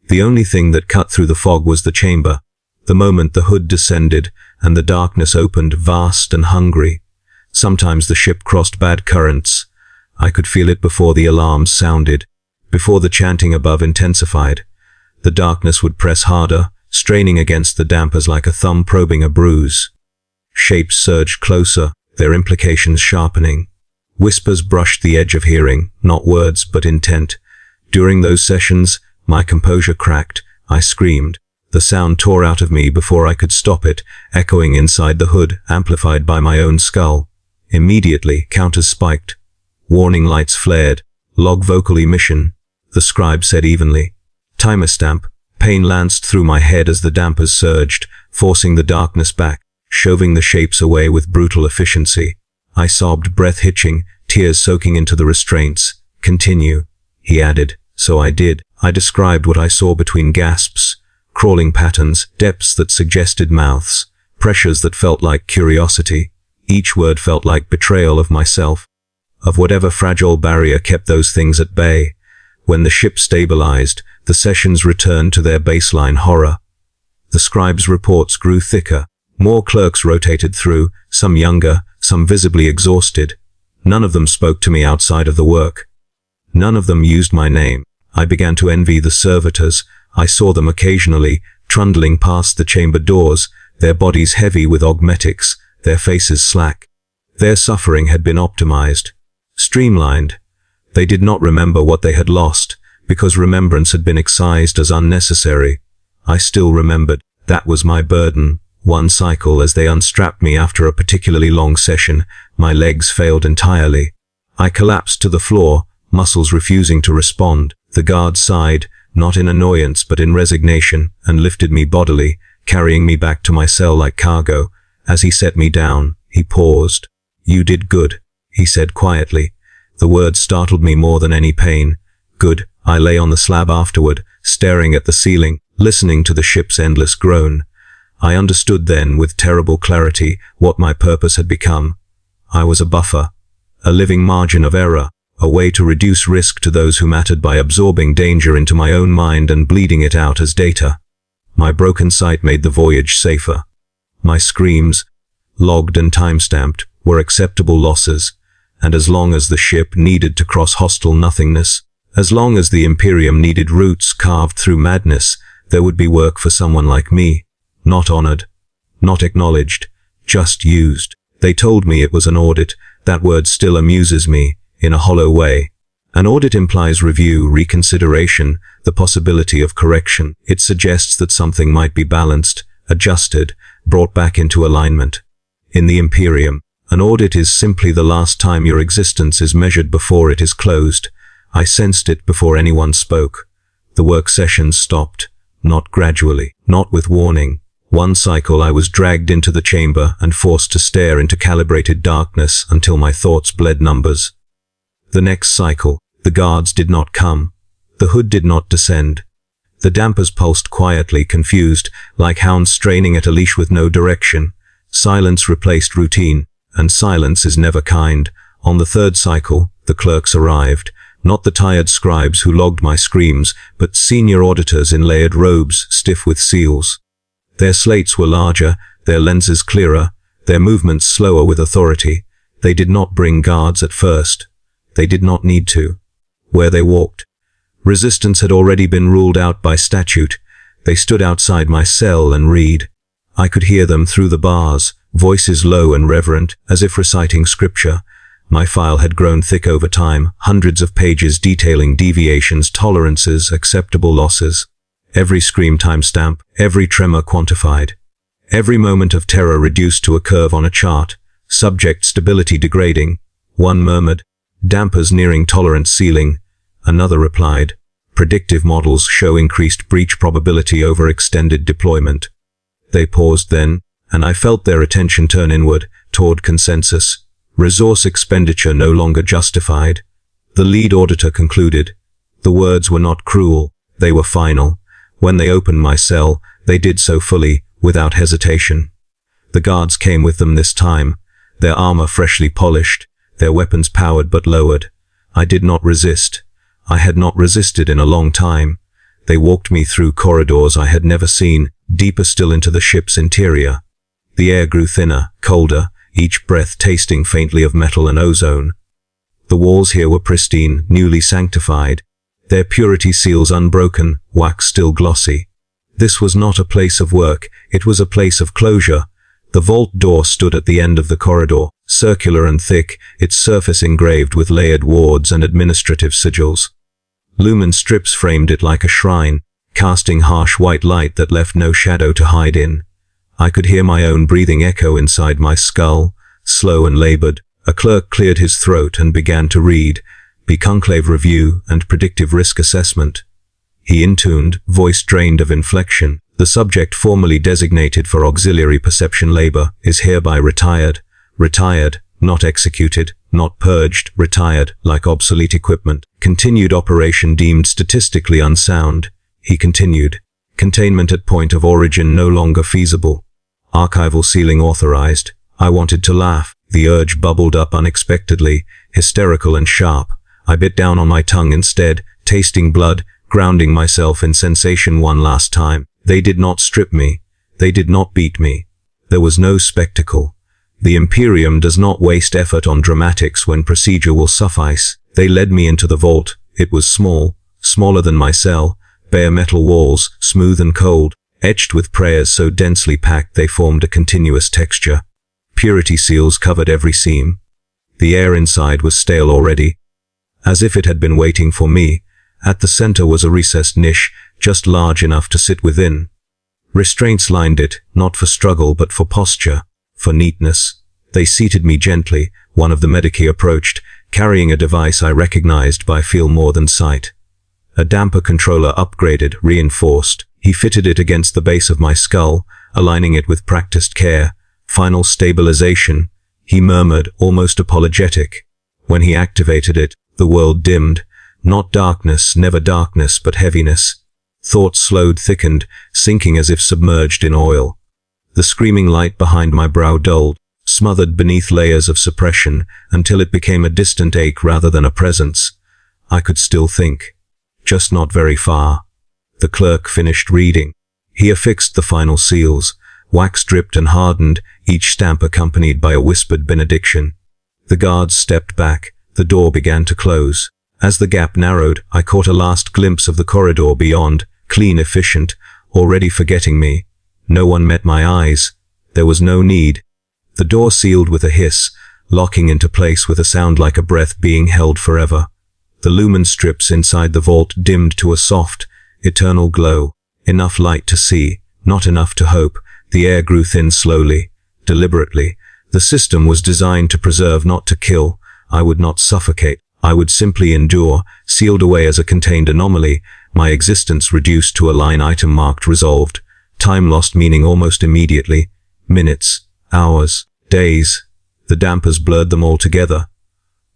The only thing that cut through the fog was the chamber. The moment the hood descended and the darkness opened, vast and hungry. Sometimes the ship crossed bad currents. I could feel it before the alarms sounded, before the chanting above intensified. The darkness would press harder, straining against the dampers like a thumb probing a bruise. Shapes surged closer, their implications sharpening. Whispers brushed the edge of hearing, not words but intent. During those sessions, my composure cracked. I screamed. The sound tore out of me before I could stop it, echoing inside the hood, amplified by my own skull. Immediately, counters spiked. Warning lights flared. "Log vocal emission," the scribe said evenly. "Timer stamp." Pain lanced through my head as the dampers surged, forcing the darkness back, shoving the shapes away with brutal efficiency. I sobbed, breath hitching, tears soaking into the restraints. "Continue," he added. So I did. I described what I saw between gasps, crawling patterns, depths that suggested mouths, pressures that felt like curiosity. Each word felt like betrayal of myself, of whatever fragile barrier kept those things at bay. When the ship stabilized, the sessions returned to their baseline horror. The scribe's reports grew thicker, More clerks rotated through, some younger, some visibly exhausted. None of them spoke to me outside of the work. None of them used my name. I began to envy the servitors. I saw them occasionally, trundling past the chamber doors, their bodies heavy with augmetics, their faces slack. Their suffering had been optimized, streamlined. They did not remember what they had lost, because remembrance had been excised as unnecessary. I still remembered. That was my burden. One cycle as they unstrapped me after a particularly long session, my legs failed entirely. I collapsed to the floor, muscles refusing to respond. The guard sighed, not in annoyance but in resignation, and lifted me bodily, carrying me back to my cell like cargo. As he set me down, he paused. "You did good," he said quietly. The word startled me more than any pain. Good. I lay on the slab afterward, staring at the ceiling, listening to the ship's endless groan. I understood then, with terrible clarity, what my purpose had become. I was a buffer, a living margin of error, a way to reduce risk to those who mattered by absorbing danger into my own mind and bleeding it out as data. My broken sight made the voyage safer. My screams, logged and time-stamped, were acceptable losses, and as long as the ship needed to cross hostile nothingness, as long as the Imperium needed routes carved through madness, there would be work for someone like me. Not honored, not acknowledged, just used. They told me it was an audit. That word still amuses me, in a hollow way. An audit implies review, reconsideration, the possibility of correction. It suggests that something might be balanced, adjusted, brought back into alignment. In the Imperium, an audit is simply the last time your existence is measured before it is closed. I sensed it before anyone spoke. The work sessions stopped, not gradually, not with warning. One cycle I was dragged into the chamber and forced to stare into calibrated darkness until my thoughts bled numbers. The next cycle, the guards did not come. The hood did not descend. The dampers pulsed quietly, confused, like hounds straining at a leash with no direction. Silence replaced routine, and silence is never kind. On the third cycle, the clerks arrived. Not the tired scribes who logged my screams, but senior auditors in layered robes, stiff with seals. Their slates were larger, their lenses clearer, their movements slower with authority. They did not bring guards at first. They did not need to. Where they walked, resistance had already been ruled out by statute. They stood outside my cell and read. I could hear them through the bars, voices low and reverent, as if reciting scripture. My file had grown thick over time, hundreds of pages detailing deviations, tolerances, acceptable losses. Every scream timestamp, every tremor quantified. Every moment of terror reduced to a curve on a chart. Subject stability degrading. One murmured, "Dampers nearing tolerance ceiling." Another replied, "Predictive models show increased breach probability over extended deployment." They paused then, and I felt their attention turn inward, toward consensus. Resource expenditure no longer justified. The lead auditor concluded. The words were not cruel, they were final. When they opened my cell, they did so fully, without hesitation. The guards came with them this time, their armor freshly polished, their weapons powered but lowered. I did not resist. I had not resisted in a long time. They walked me through corridors I had never seen, deeper still into the ship's interior. The air grew thinner, colder, each breath tasting faintly of metal and ozone. The walls here were pristine, newly sanctified, their purity seals unbroken, wax still glossy. This was not a place of work, it was a place of closure. The vault door stood at the end of the corridor, circular and thick, its surface engraved with layered wards and administrative sigils. Lumen strips framed it like a shrine, casting harsh white light that left no shadow to hide in. I could hear my own breathing echo inside my skull, slow and labored. A clerk cleared his throat and began to read, "Be conclave review and predictive risk assessment." He intoned, voice drained of inflection. "The subject formerly designated for auxiliary perception labor is hereby retired. Retired, not executed, not purged, retired, like obsolete equipment. Continued operation deemed statistically unsound." He continued, "Containment at point of origin no longer feasible. Archival sealing authorized." I wanted to laugh. The urge bubbled up unexpectedly, hysterical and sharp. I bit down on my tongue instead, tasting blood, grounding myself in sensation one last time. They did not strip me. They did not beat me. There was no spectacle. The Imperium does not waste effort on dramatics when procedure will suffice. They led me into the vault. It was small, smaller than my cell, bare metal walls, smooth and cold, etched with prayers so densely packed they formed a continuous texture. Purity seals covered every seam. The air inside was stale already, as if it had been waiting for me. At the center was a recessed niche, just large enough to sit within. Restraints lined it, not for struggle but for posture, for neatness. They seated me gently. One of the medici approached, carrying a device I recognized by feel more than sight. A damper controller upgraded, reinforced. He fitted it against the base of my skull, aligning it with practiced care. Final stabilization, he murmured, almost apologetic. When he activated it, the world dimmed. Not darkness, never darkness, but heaviness. Thoughts slowed, thickened, sinking as if submerged in oil. The screaming light behind my brow dulled, smothered beneath layers of suppression, until it became a distant ache rather than a presence. I could still think. Just not very far. The clerk finished reading. He affixed the final seals. Wax dripped and hardened, each stamp accompanied by a whispered benediction. The guards stepped back. The door began to close. As the gap narrowed, I caught a last glimpse of the corridor beyond, clean, efficient, already forgetting me. No one met my eyes. There was no need. The door sealed with a hiss, locking into place with a sound like a breath being held forever. The lumen strips inside the vault dimmed to a soft, eternal glow. Enough light to see, not enough to hope. The air grew thin slowly, deliberately. The system was designed to preserve, not to kill. I would not suffocate. I would simply endure, sealed away as a contained anomaly, my existence reduced to a line item marked resolved. Time lost meaning almost immediately. Minutes, hours, days. The dampers blurred them all together.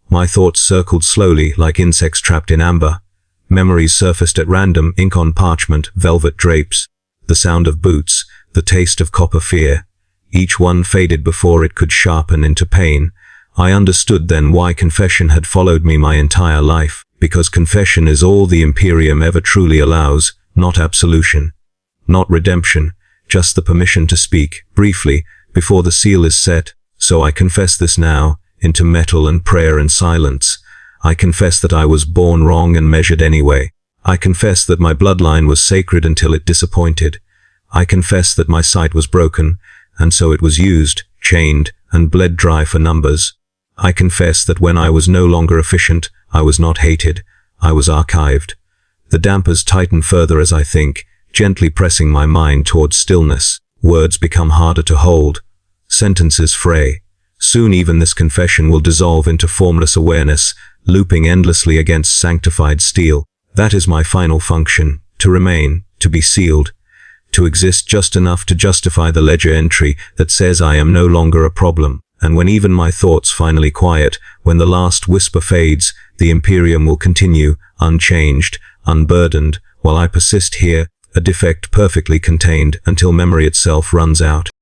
My thoughts circled slowly like insects trapped in amber. Memories surfaced at random, ink on parchment, velvet drapes. The sound of boots, the taste of copper fear. Each one faded before it could sharpen into pain. I understood then why confession had followed me my entire life, because confession is all the Imperium ever truly allows, not absolution, not redemption, just the permission to speak, briefly, before the seal is set. So I confess this now, into metal and prayer and silence. I confess that I was born wrong and measured anyway. I confess that my bloodline was sacred until it disappointed. I confess that my sight was broken, and so it was used, chained, and bled dry for numbers. I confess that when I was no longer efficient, I was not hated, I was archived. The dampers tighten further as I think, gently pressing my mind towards stillness. Words become harder to hold. Sentences fray. Soon even this confession will dissolve into formless awareness, looping endlessly against sanctified steel. That is my final function, to remain, to be sealed, to exist just enough to justify the ledger entry that says I am no longer a problem. And when even my thoughts finally quiet, when the last whisper fades, the Imperium will continue, unchanged, unburdened, while I persist here, a defect perfectly contained, until memory itself runs out.